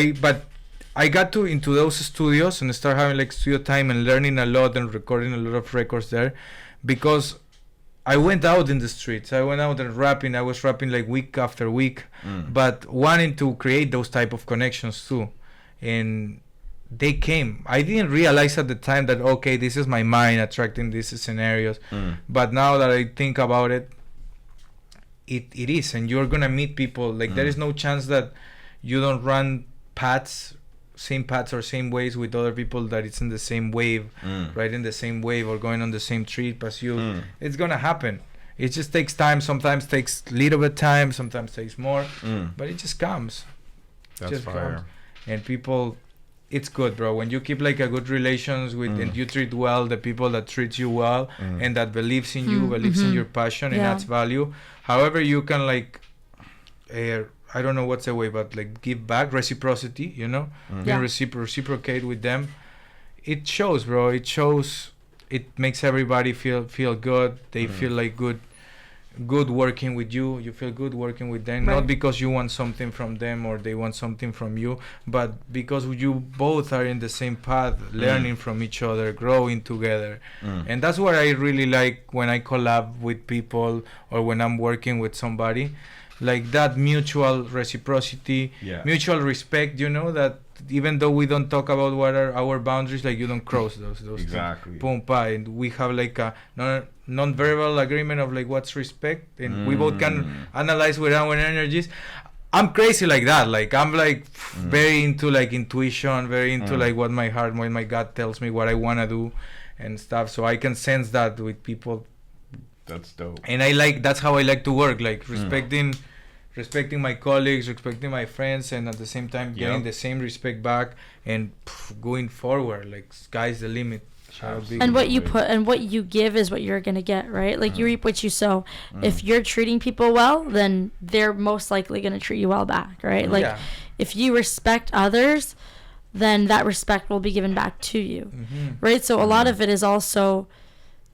S2: I got into those studios and start having like studio time and learning a lot and recording a lot of records there, because I went out in the streets. I went out and rapping. I was rapping like week after week, but wanting to create those type of connections too, and they came. I didn't realize at the time that okay, this is my mind attracting these scenarios, but now that I think about it, it is, and you're gonna meet people. Like there is no chance that you don't run paths same paths or same ways with other people that it's in the same wave, right, in the same wave, or going on the same trip as you, it's gonna happen. It just takes time. Sometimes takes a little bit time, sometimes takes more, but it just comes.
S1: That's
S2: just
S1: fire.
S2: comes. And people, it's good, bro, when you keep like a good relations with and you treat well the people that treat you well and that believes in you, believes in your passion and adds value. However you can like I don't know what's the way, but like give back, reciprocity, you know, reciprocate with them. It shows, bro. It shows. It makes everybody feel good. They feel like good working with you. You feel good working with them, not because you want something from them or they want something from you, but because you both are in the same path, learning from each other, growing together. And that's what I really like when I collab with people or when I'm working with somebody. Like that mutual reciprocity, mutual respect, you know, that even though we don't talk about what are our boundaries, like you don't cross those
S1: exactly
S2: things. Boom, pa, and we have like a non-verbal agreement of like what's respect, and we both can analyze with our energies. I'm crazy like that. Like I'm like very into like intuition, very into like what my heart, what my gut tells me, what I wanna do, and stuff. So I can sense that with people.
S1: That's dope.
S2: And that's how I like to work, like respecting my colleagues, respecting my friends, and at the same time getting the same respect back and going forward. Like sky's the limit.
S3: And what you put and what you give is what you're gonna get, right? Like you reap what you sow. If you're treating people well, then they're most likely gonna treat you well back, right? Like if you respect others, then that respect will be given back to you, right? So a lot of it is also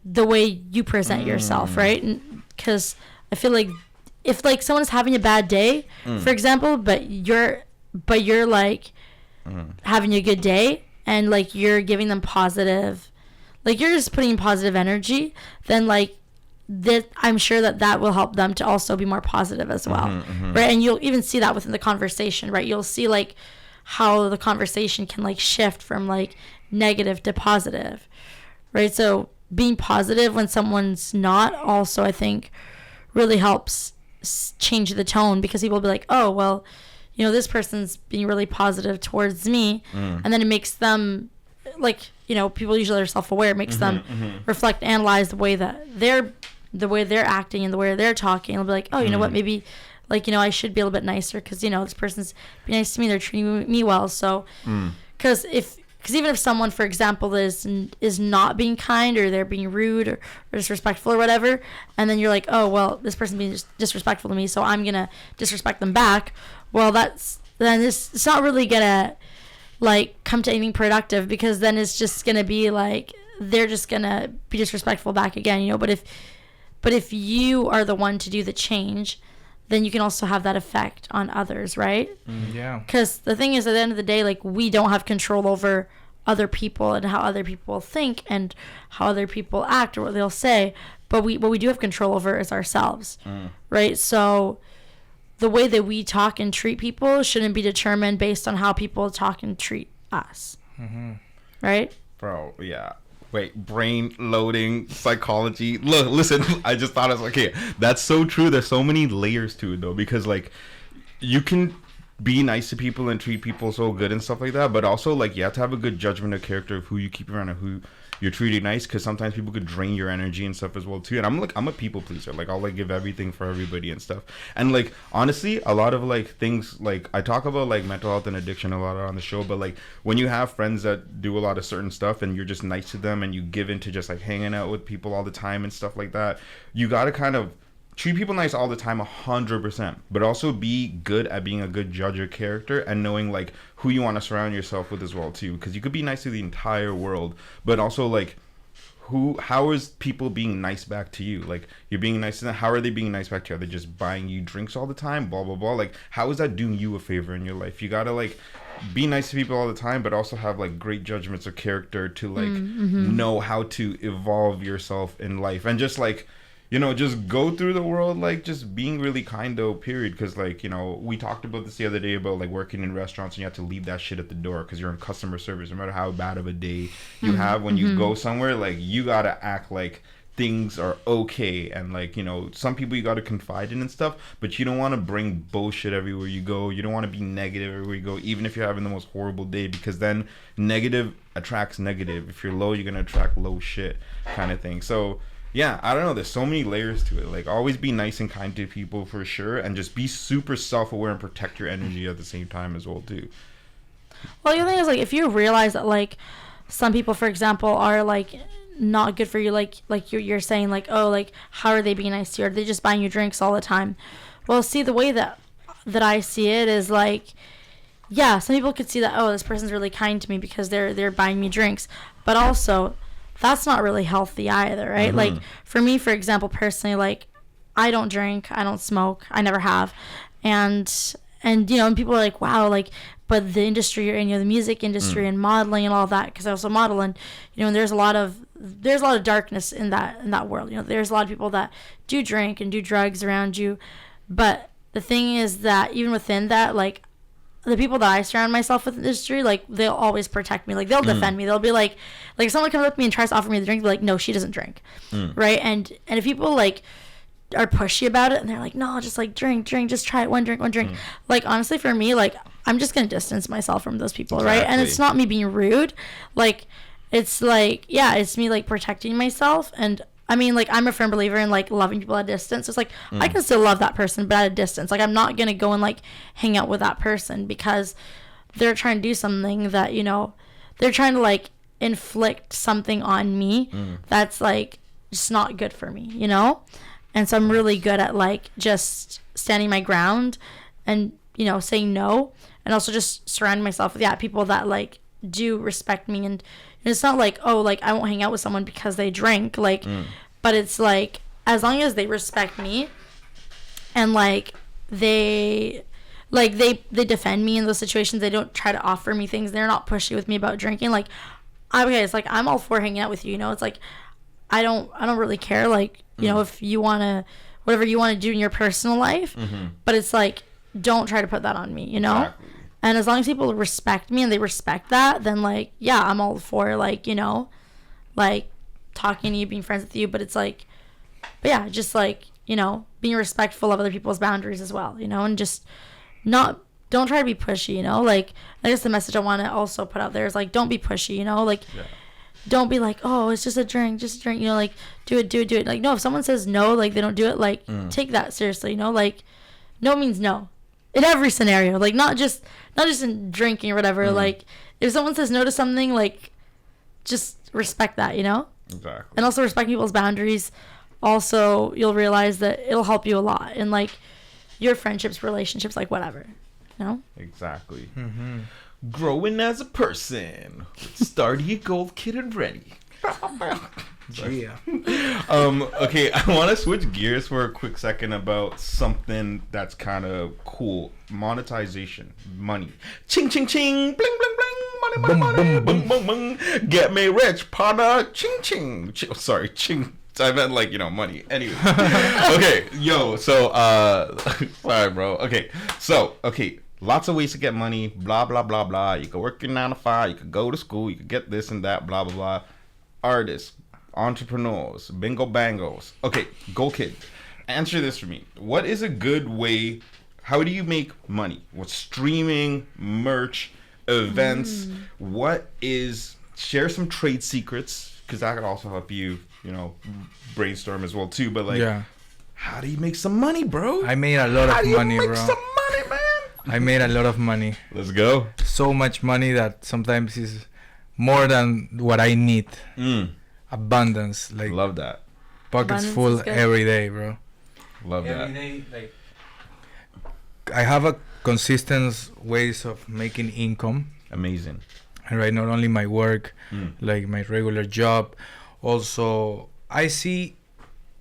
S3: the way you present yourself, right? Because I feel like if like someone's having a bad day, for example, but you're like having a good day and like you're giving them positive, like you're just putting positive energy, then like that I'm sure that will help them to also be more positive as well, right? And you'll even see that within the conversation, right? You'll see like how the conversation can like shift from like negative to positive, right? So being positive when someone's not also, I think, really helps change the tone, because people will be like, oh, well, you know, this person's being really positive towards me. And then it makes them, like, you know, people usually are self-aware. It makes them reflect, analyze the way they're acting and the way they're talking. They'll be like, oh, you know what, maybe, like, you know, I should be a little bit nicer because, you know, this person's being nice to me. They're treating me well. So, because even if someone, for example, is not being kind, or they're being rude or disrespectful or whatever, and then you're like, oh, well, this person being disrespectful to me, so I'm going to disrespect them back. Well, it's not really going to, like, come to anything productive, because then it's just going to be like, they're just going to be disrespectful back again, you know. But if you are the one to do the change, then you can also have that effect on others, right?
S2: Yeah.
S3: Because the thing is, at the end of the day, like, we don't have control over other people and how other people think and how other people act or what they'll say. But what we do have control over is ourselves, right? So the way that we talk and treat people shouldn't be determined based on how people talk and treat us, right?
S1: Bro, yeah. Wait, brain loading, psychology. Look, listen, I just thought I was like, okay, that's so true. There's so many layers to it, though, because, like, you can be nice to people and treat people so good and stuff like that, but also, like, you have to have a good judgment of character of who you keep around and who you're treating nice, because sometimes people could drain your energy and stuff as well, too. And I'm a people pleaser. Like, I'll, like, give everything for everybody and stuff. And, like, honestly, a lot of, like, things, like, I talk about, like, mental health and addiction a lot on the show, but, like, when you have friends that do a lot of certain stuff and you're just nice to them and you give into just, like, hanging out with people all the time and stuff like that, you gotta kind of treat people nice all the time, 100%, but also be good at being a good judge of character and knowing, like, who you want to surround yourself with as well, too, because you could be nice to the entire world, but also, like, how is people being nice back to you? Like, you're being nice to them, how are they being nice back to you? Are they just buying you drinks all the time, blah blah blah? Like, how is that doing you a favor in your life? You gotta, like, be nice to people all the time, but also have, like, great judgments of character to, like, know how to evolve yourself in life, and just, like, you know, just go through the world, like, just being really kind, though, period. Because, like, you know, we talked about this the other day about, like, working in restaurants, and you have to leave that shit at the door because you're in customer service. No matter how bad of a day you have, when you go somewhere, like, you gotta act like things are okay, and like, you know, some people you got to confide in and stuff, but you don't want to bring bullshit everywhere you go. You don't want to be negative everywhere you go, even if you're having the most horrible day, because then negative attracts negative. If you're low, you're gonna attract low shit, kind of thing. So yeah, I don't know, there's so many layers to it. Like, always be nice and kind to people for sure, and just be super self-aware and protect your energy at the same time as well too.
S3: Well, the thing is, like, if you realize that, like, some people, for example, are like not good for you, like you're saying, like, oh, like, how are they being nice to you? Are they just buying you drinks all the time? Well, see, the way that I see it is like, yeah, some people could see that, oh, this person's really kind to me because they're buying me drinks, but also that's not really healthy either, right?
S1: Mm-hmm.
S3: Like, for me, for example, personally, like, I don't drink, I don't smoke, I never have, and you know, and people are like, wow, like, but the industry you're in, you know, the music industry and modeling and all that, because I also model, and you know, and there's a lot of darkness in that world. You know, there's a lot of people that do drink and do drugs around you, but the thing is that even within that, like, the people that I surround myself with in the industry, like, they'll always protect me. Like, they'll defend me. They'll be like if someone comes up to me and tries to offer me the drink, they're like, no, she doesn't drink, right? And if people like are pushy about it and they're like, no, just like drink, just try it, one drink. Like, honestly, for me, like, I'm just gonna distance myself from those people, right? And it's not me being rude, like, it's like, yeah, it's me like protecting myself. And I mean, like, I'm a firm believer in like loving people at a distance. It's like, I can still love that person, but at a distance. Like, I'm not gonna go and like hang out with that person because they're trying to do something that, you know, they're trying to like inflict something on me that's like just not good for me, you know? And so I'm really good at like just standing my ground and, you know, saying no, and also just surrounding myself with people that like do respect me. And it's not like, oh, like, I won't hang out with someone because they drink, like, but it's like, as long as they respect me and like they defend me in those situations, they don't try to offer me things, they're not pushy with me about drinking, like, okay, it's like, I'm all for hanging out with you, you know? It's like, I don't really care, like, you know, if you want to, whatever you want to do in your personal life, but it's like, don't try to put that on me, you know? Exactly. And as long as people respect me and they respect that, then like, yeah, I'm all for like, you know, like talking to you, being friends with you, but it's like, but yeah, just like, you know, being respectful of other people's boundaries as well, you know, and just don't try to be pushy, you know? Like, I guess the message I want to also put out there is like, don't be pushy, you know? Like, don't be like, oh, it's just a drink, you know, like, do it. Like, no, if someone says no, like, they don't do it, like, take that seriously, you know? Like, no means no. In every scenario, like, not just in drinking or whatever, like, if someone says no to something, like, just respect that, you know?
S1: Exactly.
S3: And also respect people's boundaries. Also, you'll realize that it'll help you a lot in, like, your friendships, relationships, like, whatever, you know?
S1: Exactly. Growing as a person. Starty, Gold Kid, and Ready.
S2: Yeah.
S1: Okay, I want to switch gears for a quick second about something that's kind of cool. Monetization. Money. Ching, ching, ching. Bling, bling, bling. Money, money, money. Boom, boom, boom. Get me rich, partner. Ching, ching. Sorry, ching. I meant like, you know, money. Anyway. Okay, yo, so, sorry, bro. Okay, so, lots of ways to get money, blah, blah, blah, blah. You can work your 9 to 5, you could go to school, you could get this and that, blah, blah, blah. Artists, entrepreneurs, bingo bangos. Okay, Gold Kid, answer this for me. What is a good way, how do you make money? With streaming, merch, events? Share some trade secrets, because that could also help you, you know, brainstorm as well too, but like, how do you make some money, bro?
S2: I made a lot of money, bro.
S1: Some money, man.
S2: I made a lot of money.
S1: Let's go.
S2: So much money that sometimes is more than what I need. Abundance, like,
S1: love that.
S2: Pockets full every day, bro.
S1: Love that.
S2: Every day, like, I have a consistent ways of making income.
S1: Amazing.
S2: And right, not only my work, like my regular job. Also, I see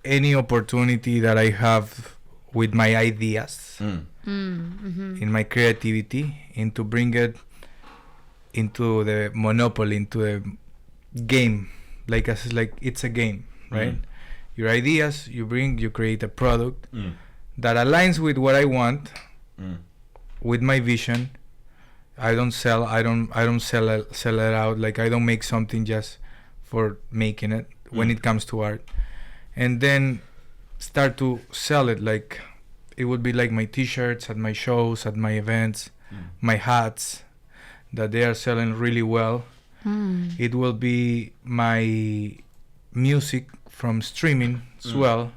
S2: any opportunity that I have with my ideas, in my creativity, into bring it into the monopoly, into the game, like it's a game, right? Your ideas, you create a product that aligns with what I want, with my vision. I don't sell it out. Like, I don't make something just for making it when it comes to art. and then start to sell it. Like it would be like my T-shirts at my shows, at my events, my hats that they are selling really well. It will be my music from streaming as well.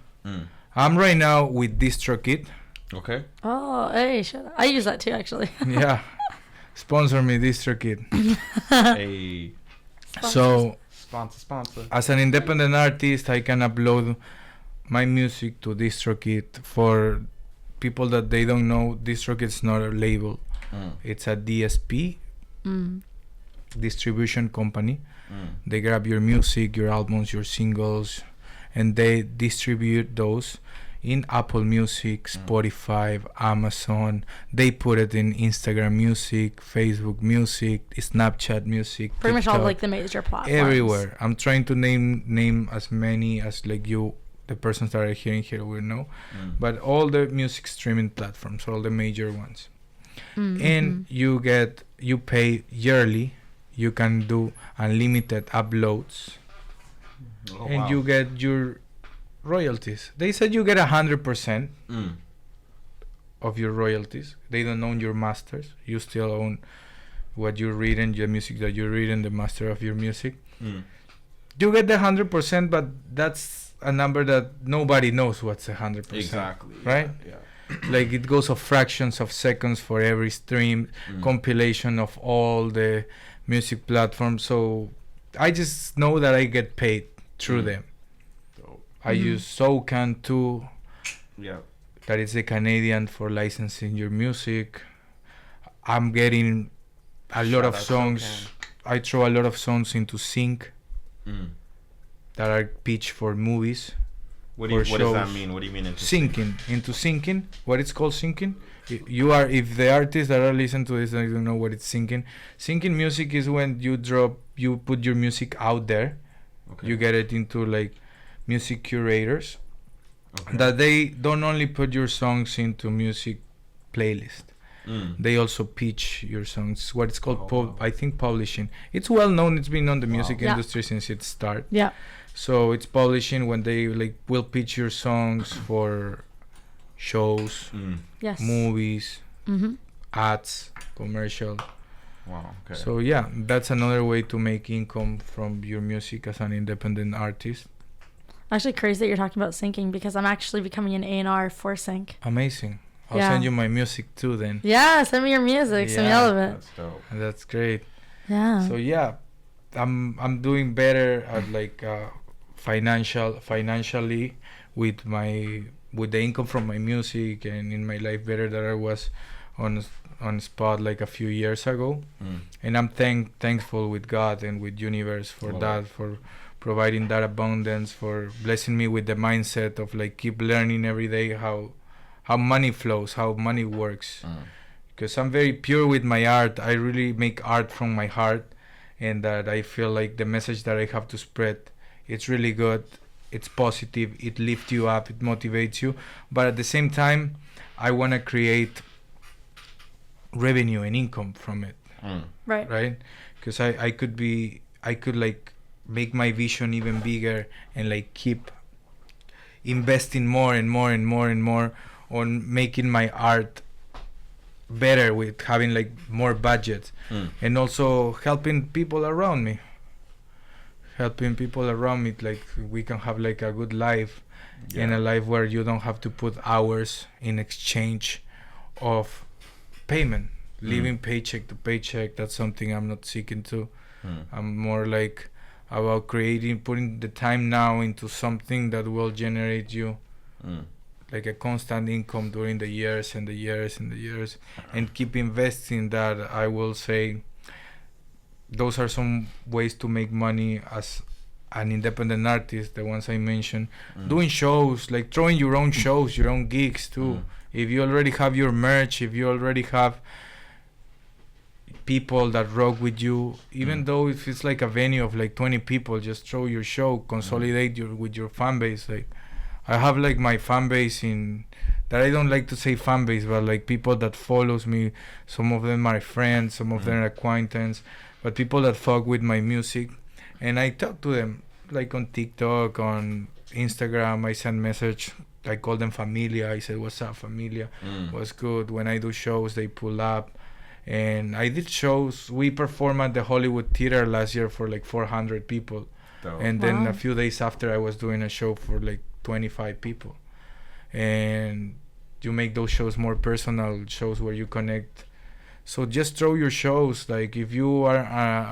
S2: I'm right now with DistroKid.
S1: Okay.
S3: Oh, hey, shut up. I use that too, actually.
S2: Yeah, sponsor me, DistroKid.
S1: Hey.
S2: So
S1: sponsor.
S2: as an independent artist, I can upload my music to DistroKid. For people that they don't know, DistroKid is not a label. It's a DSP, distribution company. They grab your music, your albums, your singles, and they distribute those in Apple Music, Spotify, Amazon. They put it in Instagram Music, Facebook Music, Snapchat Music,
S3: Pretty much all
S2: TikTok,
S3: like the major platforms.
S2: everywhere. I'm trying to name as many as like you, the persons that are hearing here will know, but all the music streaming platforms, all the major ones. And you pay yearly. You can do unlimited uploads, and you get your royalties. They said you get 100% of your royalties. They don't own your masters. You still own what you're reading, the music that you're reading, the master of your music. You get the 100%, but that's a number that nobody knows what's 100%.
S1: Exactly.
S2: Right?
S1: Yeah.
S2: Like it goes of fractions of seconds for every stream, compilation of all the music platforms. So I just know that I get paid through them. I use SoCan too.
S1: Yeah.
S2: That is a Canadian for licensing your music. I'm getting a lot of songs. I throw a lot of songs into sync that are pitched for movies.
S1: What does that mean? What do you mean into
S2: syncing? What it's called syncing. If the artists that are listening to this don't know what it's syncing. Syncing music is when you put your music out there. Okay. You get it into like music curators. Okay. That they don't only put your songs into music playlist. They also pitch your songs. What it's called, I think, publishing. It's well known. It's been on the music industry since its start.
S3: Yeah.
S2: So it's publishing when they like will pitch your songs for shows, movies, ads, commercial.
S1: Wow. Okay.
S2: So yeah, that's another way to make income from your music as an independent artist.
S3: Actually, crazy that you're talking about syncing because I'm actually becoming an A&R for sync.
S2: Amazing. I'll send you my music too then.
S3: Yeah, send me your music. Send me all of it.
S1: That's dope.
S2: That's great.
S3: Yeah.
S2: So yeah, I'm doing better at like financially with the income from my music, and in my life better than I was on spot like a few years ago. And I'm thankful with God and with universe for that, for providing that abundance, for blessing me with the mindset of like keep learning every day how money flows, how money works. Because I'm very pure with my art. I really make art from my heart, and that I feel like the message that I have to spread, it's really good, it's positive, it lifts you up, it motivates you, but at the same time I want to create revenue and income from it. Right, because I could like make my vision even bigger and like keep investing more and more and more and more on making my art better, with having like more budget, and also helping people around me, like we can have like a good life, and a life where you don't have to put hours in exchange of payment, living paycheck to paycheck. That's something I'm not seeking to. I'm more like about putting the time now into something that will generate you like a constant income during the years and the years and the years, and keep investing. That I will say those are some ways to make money as an independent artist, the ones I mentioned. Doing shows, like throwing your own shows, your own gigs too. If you already have your merch, if you already have people that rock with you, even though if it's like a venue of like 20 people, just throw your show, consolidate with your fan base. Like I have like my fan base in that, I don't like to say fan base, but like people that follows me. Some of them are friends, some of them are acquaintance, but people that fuck with my music, and I talk to them like on TikTok, on Instagram. I send message. I call them familia. I said, "What's up, familia? What's good?" When I do shows, they pull up. And I did shows. We performed at the Hollywood Theater last year for like 400 people.
S1: Dope.
S2: And then
S3: Wow.
S2: a few days after, I was doing a show for like 25 people. And you make those shows more personal, shows where you connect. So just throw your shows. Like if you are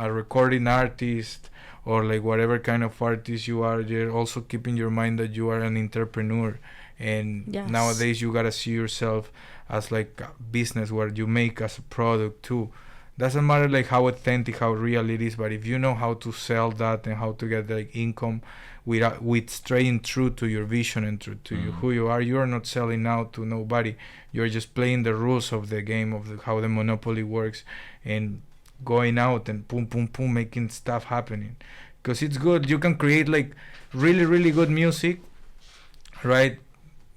S2: a recording artist or like whatever kind of artist you are, you're also keeping your mind that you are an entrepreneur. And
S3: Yes.
S2: nowadays you gotta see yourself as like a business where you make as a product too. Doesn't matter like how authentic, how real it is, but if you know how to sell that and how to get like income with staying true to your vision and true to you, who you are not selling out to nobody. You're just playing the rules of the game of how the monopoly works and going out and boom, boom, boom, making stuff happening. Because it's good. You can create like really, really good music, right?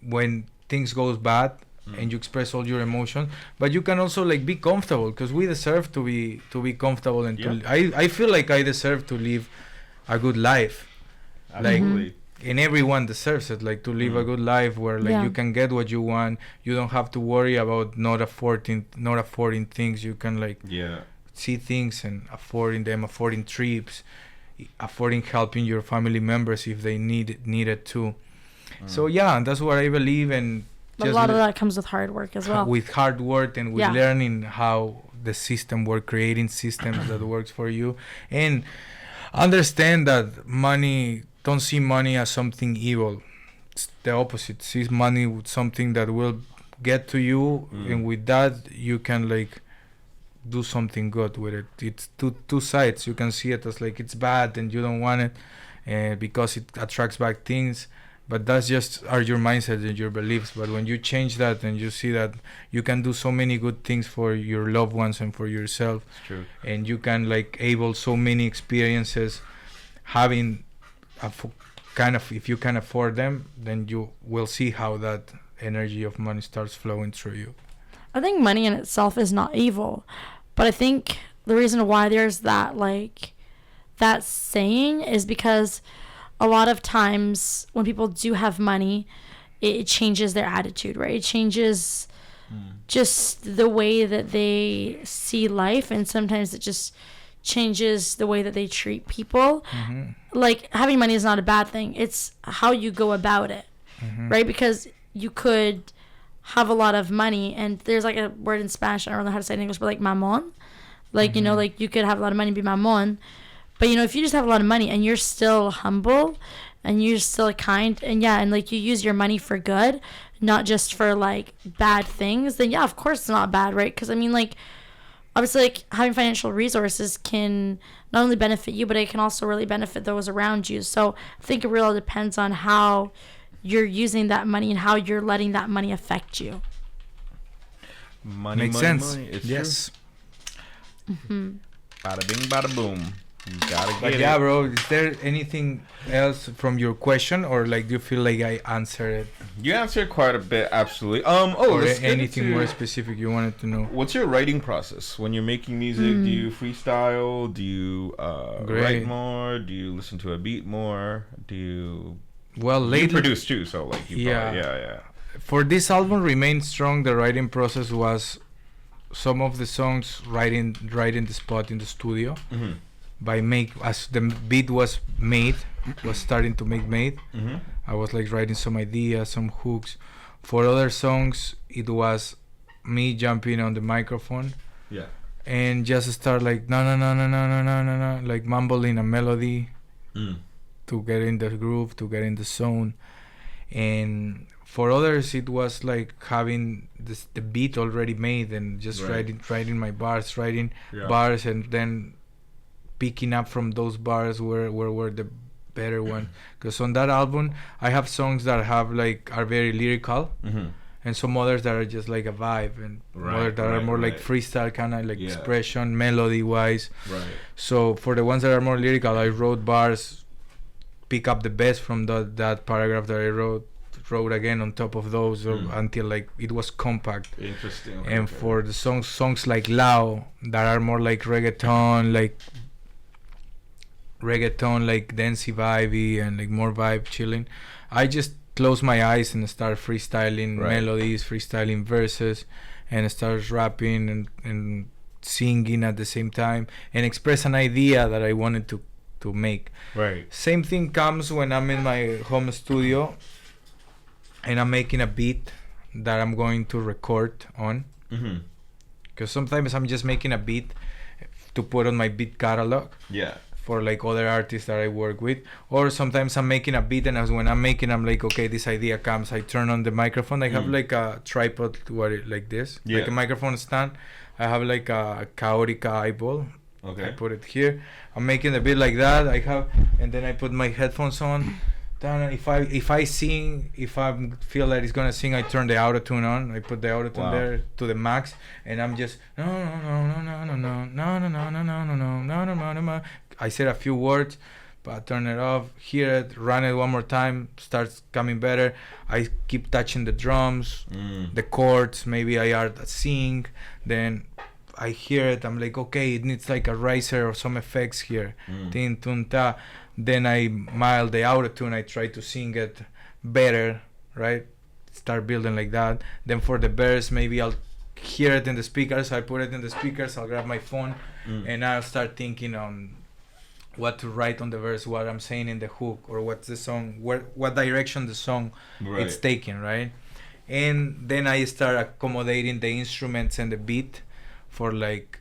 S2: When things goes bad and you express all your emotions, but you can also like be comfortable because we deserve to be comfortable and I feel like I deserve to live a good life.
S1: Absolutely.
S2: And everyone deserves it, like to live a good life where like you can get what you want. You don't have to worry about not affording things. You can like see things and affording trips, affording helping your family members if they need it too. So and that's what I believe. And
S3: But a lot of that comes with hard work as well.
S2: with hard work and with learning how the system works, creating systems that works for you, and understand that don't see money as something evil. It's the opposite. See money with something that will get to you, and with that you can like do something good with it. It's two sides. You can see it as like it's bad and you don't want it because it attracts bad things. But that's just are your mindset and your beliefs. But when you change that and you see that you can do so many good things for your loved ones and for yourself,
S1: It's true.
S2: and you can like able so many experiences, having if you can afford them, then you will see how that energy of money starts flowing through you.
S3: I think money in itself is not evil, but I think the reason why there's that like that saying is because a lot of times when people do have money, it changes their attitude, right? It changes just the way that they see life, and sometimes it just changes the way that they treat people. Like having money is not a bad thing. It's how you go about it, right? Because you could have a lot of money, and there's like a word in Spanish, I don't know how to say it in English, but like mamon. Like, you know, like you could have a lot of money and be mamon. But, you know, if you just have a lot of money and you're still humble and you're still kind and like you use your money for good, not just for like bad things, then of course it's not bad, right? Because I mean, like, obviously, like having financial resources can not only benefit you, but it can also really benefit those around you. So I think it really depends on how you're using that money and how you're letting that money affect you.
S1: Money,
S2: Makes
S1: money,
S2: sense.
S1: money. It's
S2: Yes.
S1: true. Bada bing, bada boom. You gotta
S2: But
S1: get
S2: yeah,
S1: it.
S2: bro, is there anything else from your question, or like do you feel like I answered it,
S1: You answered quite a bit, absolutely.
S2: or
S1: Let's get
S2: anything
S1: into-
S2: more specific you wanted to know?
S1: What's your writing process when you're making music? Do you freestyle? Do you
S2: Great.
S1: write more? Do you listen to a beat more? Do you?
S2: Well,
S1: You
S2: lately,
S1: produce too, so like you
S2: Yeah.
S1: probably, yeah.
S2: for this album, Remain Strong, the writing process was some of the songs writing the spot in the studio. As the beat was starting to make made. I was like writing some ideas, some hooks. For other songs, it was me jumping on the microphone
S1: Yeah.
S2: and just start like no, like mumbling a melody to get in the groove, to get in the zone. And for others, it was like having the beat already made and just
S1: Right.
S2: writing my bars,
S1: Yeah.
S2: bars, and then picking up from those bars where were the better one. Because on that album, I have songs that are very lyrical, and some others that are just like a vibe, and others that are more like freestyle, kind of like expression, melody wise.
S1: Right.
S2: So for the ones that are more lyrical, I wrote bars, pick up the best from that paragraph that I wrote again on top of those until like it was compact.
S1: Interesting.
S2: And for the songs like Lao, that are more like reggaeton, like reggaeton, like dancey vibey and like more vibe chilling, I just close my eyes and start freestyling melodies, freestyling verses, and start rapping and singing at the same time and express an idea that I wanted to make.
S1: Right.
S2: Same thing comes when I'm in my home studio and I'm making a beat that I'm going to record on.
S1: Mm-hmm.
S2: Because sometimes I'm just making a beat to put on my beat catalog.
S1: Yeah.
S2: For like other artists that I work with, or sometimes I'm making a beat and when I'm making, I'm like, okay, this idea comes, I turn on the microphone. I have like a tripod like this, like a microphone stand. I have like a chaotica eyeball.
S1: Okay.
S2: I put it here. I'm making a beat like that. And then I put my headphones on. Then if I sing, if I feel that it's gonna sing, I turn the auto tune on. I put the auto tune there to the max, and I'm just no. I said a few words, but turn it off, hear it, run it one more time, starts coming better. I keep touching the drums, the chords. Maybe I add a sing, then I hear it. I'm like, okay, it needs like a riser or some effects here. Tin tun ta. Then I mild the auto-tune. I try to sing it better, right? Start building like that. Then for the verse, maybe I'll hear it in the speakers. I put it in the speakers. I'll grab my phone and I'll start thinking on what to write on the verse, what I'm saying in the hook, or what's the song, what direction the song it's taking, right? And then I start accommodating the instruments and the beat for like,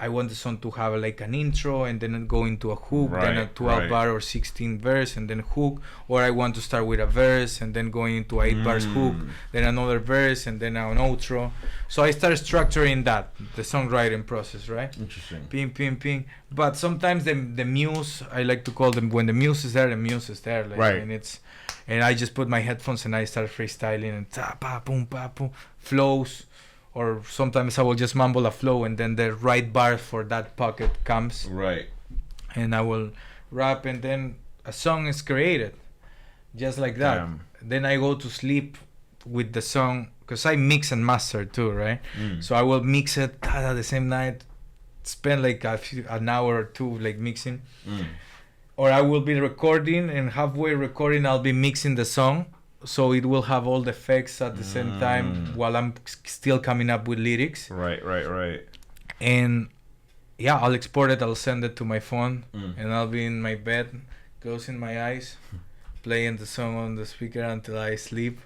S2: I want the song to have like an intro and then go into a hook, then a 12 bar or 16 verse and then hook, or I want to start with a verse and then going into 8 bars hook, then another verse and then an outro. So I start structuring that, the songwriting process, right?
S1: Interesting.
S2: Ping, ping, ping. But sometimes the muse, I like to call them, when the muse is there, the muse is there. Like, and I just put my headphones and I start freestyling and ta, pa, boom, flows. Or sometimes I will just mumble a flow and then the right bar for that pocket comes.
S1: Right.
S2: And I will rap and then a song is created. Just like that.
S1: Damn.
S2: Then I go to sleep with the song because I mix and master too, right? So I will mix it the same night, spend like an hour or two like mixing. Or I will be recording and halfway recording I'll be mixing the song. So it will have all the effects at the same time while I'm still coming up with lyrics.
S1: Right.
S2: And yeah, I'll export it. I'll send it to my phone, and I'll be in my bed, closing my eyes, playing the song on the speaker until I sleep.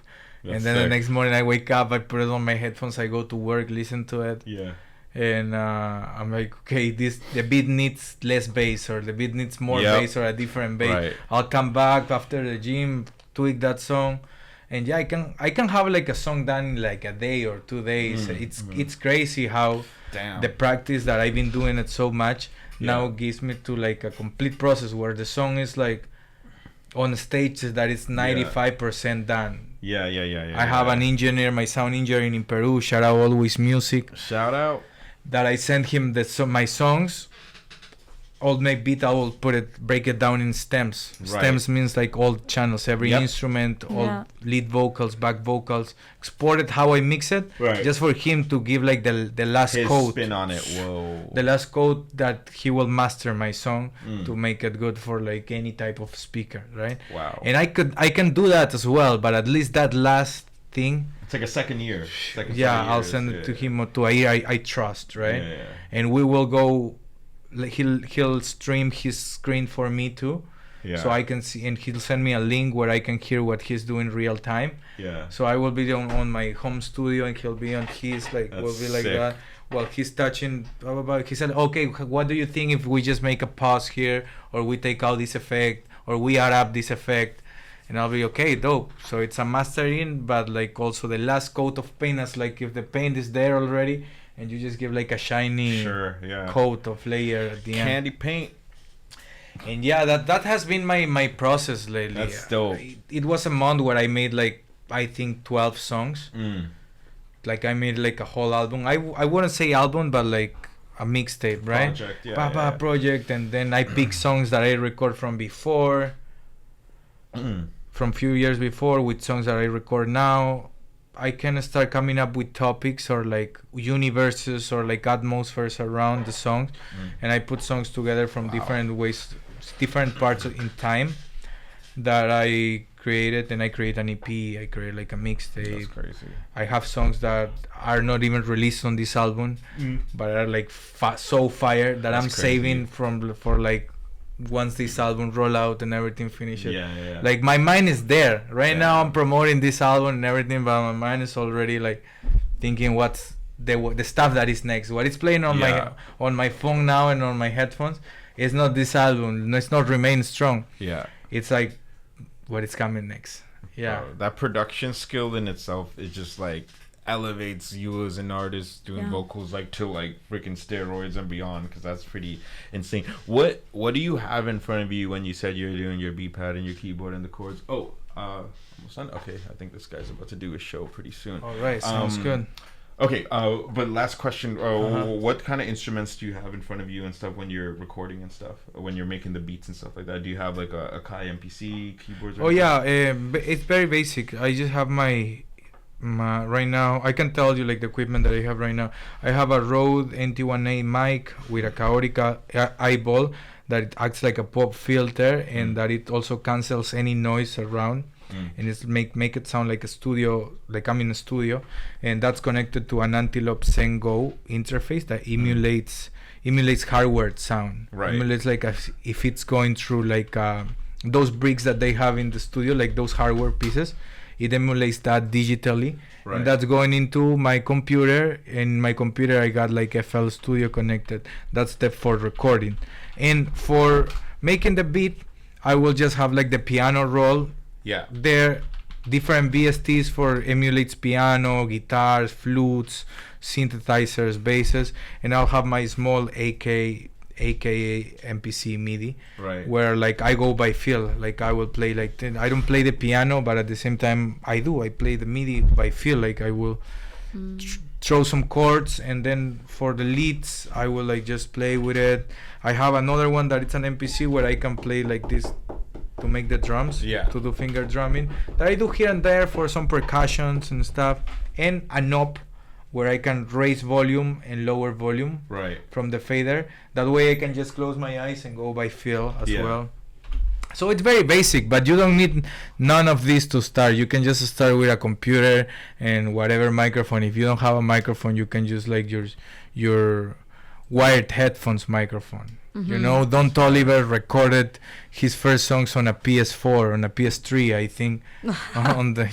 S2: And then the next morning I wake up, I put it on my headphones, I go to work, listen to it.
S1: Yeah.
S2: And I'm like, okay, the beat needs less bass, or the beat needs more bass, or a different bass.
S1: Right.
S2: I'll come back after the gym, tweak that song, and yeah, I can have like a song done in like a day or 2 days. It's crazy how the practice that I've been doing it so much now gives me to like a complete process where the song is like on stage that it's 95% done.
S1: Yeah.
S2: I have an engineer, my sound engineer in Peru, shout out Always Music.
S1: Shout out.
S2: That I sent him my songs. All my beat, I will break it down in stems.
S1: Right.
S2: Stems means like all channels, every instrument, all lead vocals, back vocals. Export it how I mix it, just for him to give like the last
S1: His
S2: coat.
S1: spin on it. Whoa.
S2: The last coat that he will master my song to make it good for like any type of speaker, right?
S1: Wow.
S2: And I can do that as well, but at least that last thing.
S1: It's like a second year.
S2: I'll send it to him or to a ear I trust, right?
S1: Yeah.
S2: And we will go. Like he'll stream his screen for me too, so I can see, and he'll send me a link where I can hear what he's doing real time. So I will be on my home studio and he'll be on his, like,
S1: That's
S2: will be like
S1: sick.
S2: that while he's touching blah, blah, blah. He said, okay, what do you think if we just make a pause here, or we take out this effect, or we add up this effect? And I'll be okay, dope. So it's a mastering, but like also the last coat of paint is like if the paint is there already and you just give like a shiny coat of layer at the end.
S1: Candy paint.
S2: And yeah, that has been my process lately.
S1: That's dope.
S2: It was a month where I made like, I think 12 songs. Like I made like a whole album. I wouldn't say album, but like a mixtape, right?
S1: Project,
S2: project. And then I pick songs that I record from before, from few years before, with songs that I record now. I can start coming up with topics or like universes or like atmospheres around the songs, and I put songs together from different ways different parts in time that I created, and I create an EP. I create like a mixtape.
S1: That's crazy.
S2: I have songs that are not even released on this album, but are like so fire that
S1: That's
S2: I'm
S1: crazy.
S2: saving for like once this album roll out and everything finishes.
S1: Yeah.
S2: Like my mind is there right
S1: Yeah.
S2: now. I'm promoting this album and everything, but my mind is already like thinking what's the stuff that is next. What is playing on my phone now and on my headphones is not this album. It's not Remain Strong.
S1: Yeah.
S2: It's like what is coming next. Yeah.
S1: That production skill in itself is just like elevates you as an artist doing vocals like to like freaking steroids and beyond, because that's pretty insane. What do you have in front of you when you said you're doing your beat pad and your keyboard and the chords? Almost done? Okay, I think this guy's about to do a show pretty soon.
S2: All right, sounds good.
S1: Okay, but last question. What kind of instruments do you have in front of you and stuff when you're recording and stuff? When you're making the beats and stuff like that? Do you have like a Kai MPC, keyboards? Or
S2: It's very basic. I just have my right now. I can tell you like the equipment that I have right now. I have a Rode NT1A mic with a chaotic eyeball that it acts like a pop filter, and that it also cancels any noise around. And it's make it sound like a studio, like I'm in a studio, and that's connected to an Antelope Zen Go interface that emulates hardware sound.
S1: Right.
S2: Emulates like if it's going through like those bricks that they have in the studio, like those hardware pieces. It emulates that digitally, and that's going into my computer. In my computer, I got like FL Studio connected. That's for recording, and for making the beat, I will just have like the piano roll.
S1: Yeah.
S2: There, different VSTs for emulates piano, guitars, flutes, synthesizers, basses, and I'll have my small aka MPC MIDI, where like I go by feel. Like I will play like I don't play the piano, but at the same time I play the MIDI by feel. Like I will throw some chords, and then for the leads I will like just play with it. I have another one that it's an MPC where I can play like this to make the drums, to do finger drumming, that I do here and there for some percussions and stuff, and a knob where I can raise volume and lower volume from the fader. That way I can just close my eyes and go by feel as well. So it's very basic, but you don't need none of this to start. You can just start with a computer and whatever microphone. If you don't have a microphone, you can use like your wired headphones microphone. You know, Don Toliver recorded his first songs on a PS4, on a PS3, I think. On the
S1: I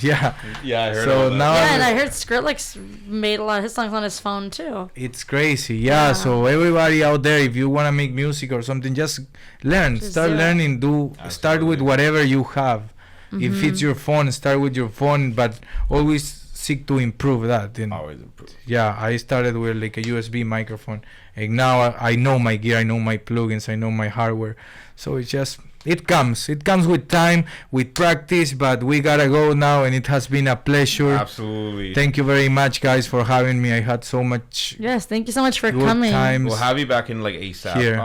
S1: heard
S2: so
S1: about
S2: now
S3: that. And I heard Skrillex made a lot of his songs on his phone too.
S2: It's crazy, So everybody out there, if you want to make music or something, just learn, start learning. Start with whatever you have. If it's your phone, start with your phone, but always seek to improve that. And
S1: always improve.
S2: I started with like a USB microphone, and now I know my gear, I know my plugins, I know my hardware. So it comes with time, with practice, but we gotta go now, and it has been a pleasure.
S1: Absolutely.
S2: Thank you very much, guys, for having me. I had so much
S3: thank you so much for coming.
S1: We'll have you back in like ASAP.
S2: Here.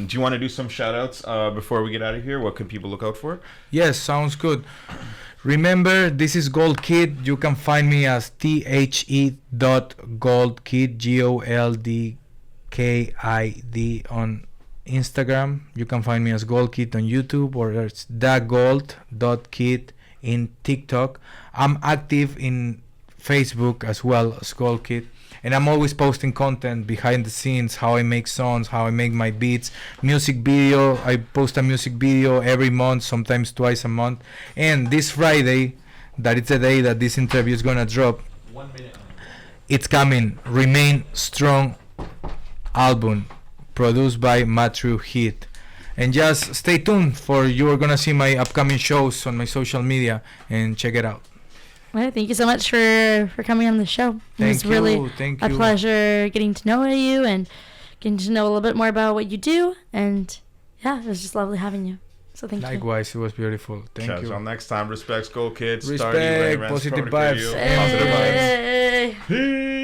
S1: Do you want to do some shout outs before we get out of here? What can people look out for?
S2: Yes, sounds good. Remember, this is Gold Kid. You can find me as THE.GoldKid, GoldKid on Instagram. You can find me as Gold Kid on YouTube, or it's TheGold.Kid in TikTok. I'm active in Facebook as well as Gold Kid. And I'm always posting content behind the scenes, how I make songs, how I make my beats, music video. I post a music video every month, sometimes twice a month. And this Friday, that is the day that this interview is gonna drop,
S1: 1 minute.
S2: it's coming. Remain Strong album, produced by Matthew Heath. And just stay tuned for you're gonna see my upcoming shows on my social media, and check it out.
S3: Well, thank you so much for coming on the show. It was really a pleasure getting to know you and getting to know a little bit more about what you do. And it was just lovely having you. So thank you.
S2: Likewise, it was beautiful. Thank you.
S1: Until next time, respects, Gold Kids.
S2: Respect, positive vibes.
S1: Positive vibes.
S3: Hey.
S1: Peace.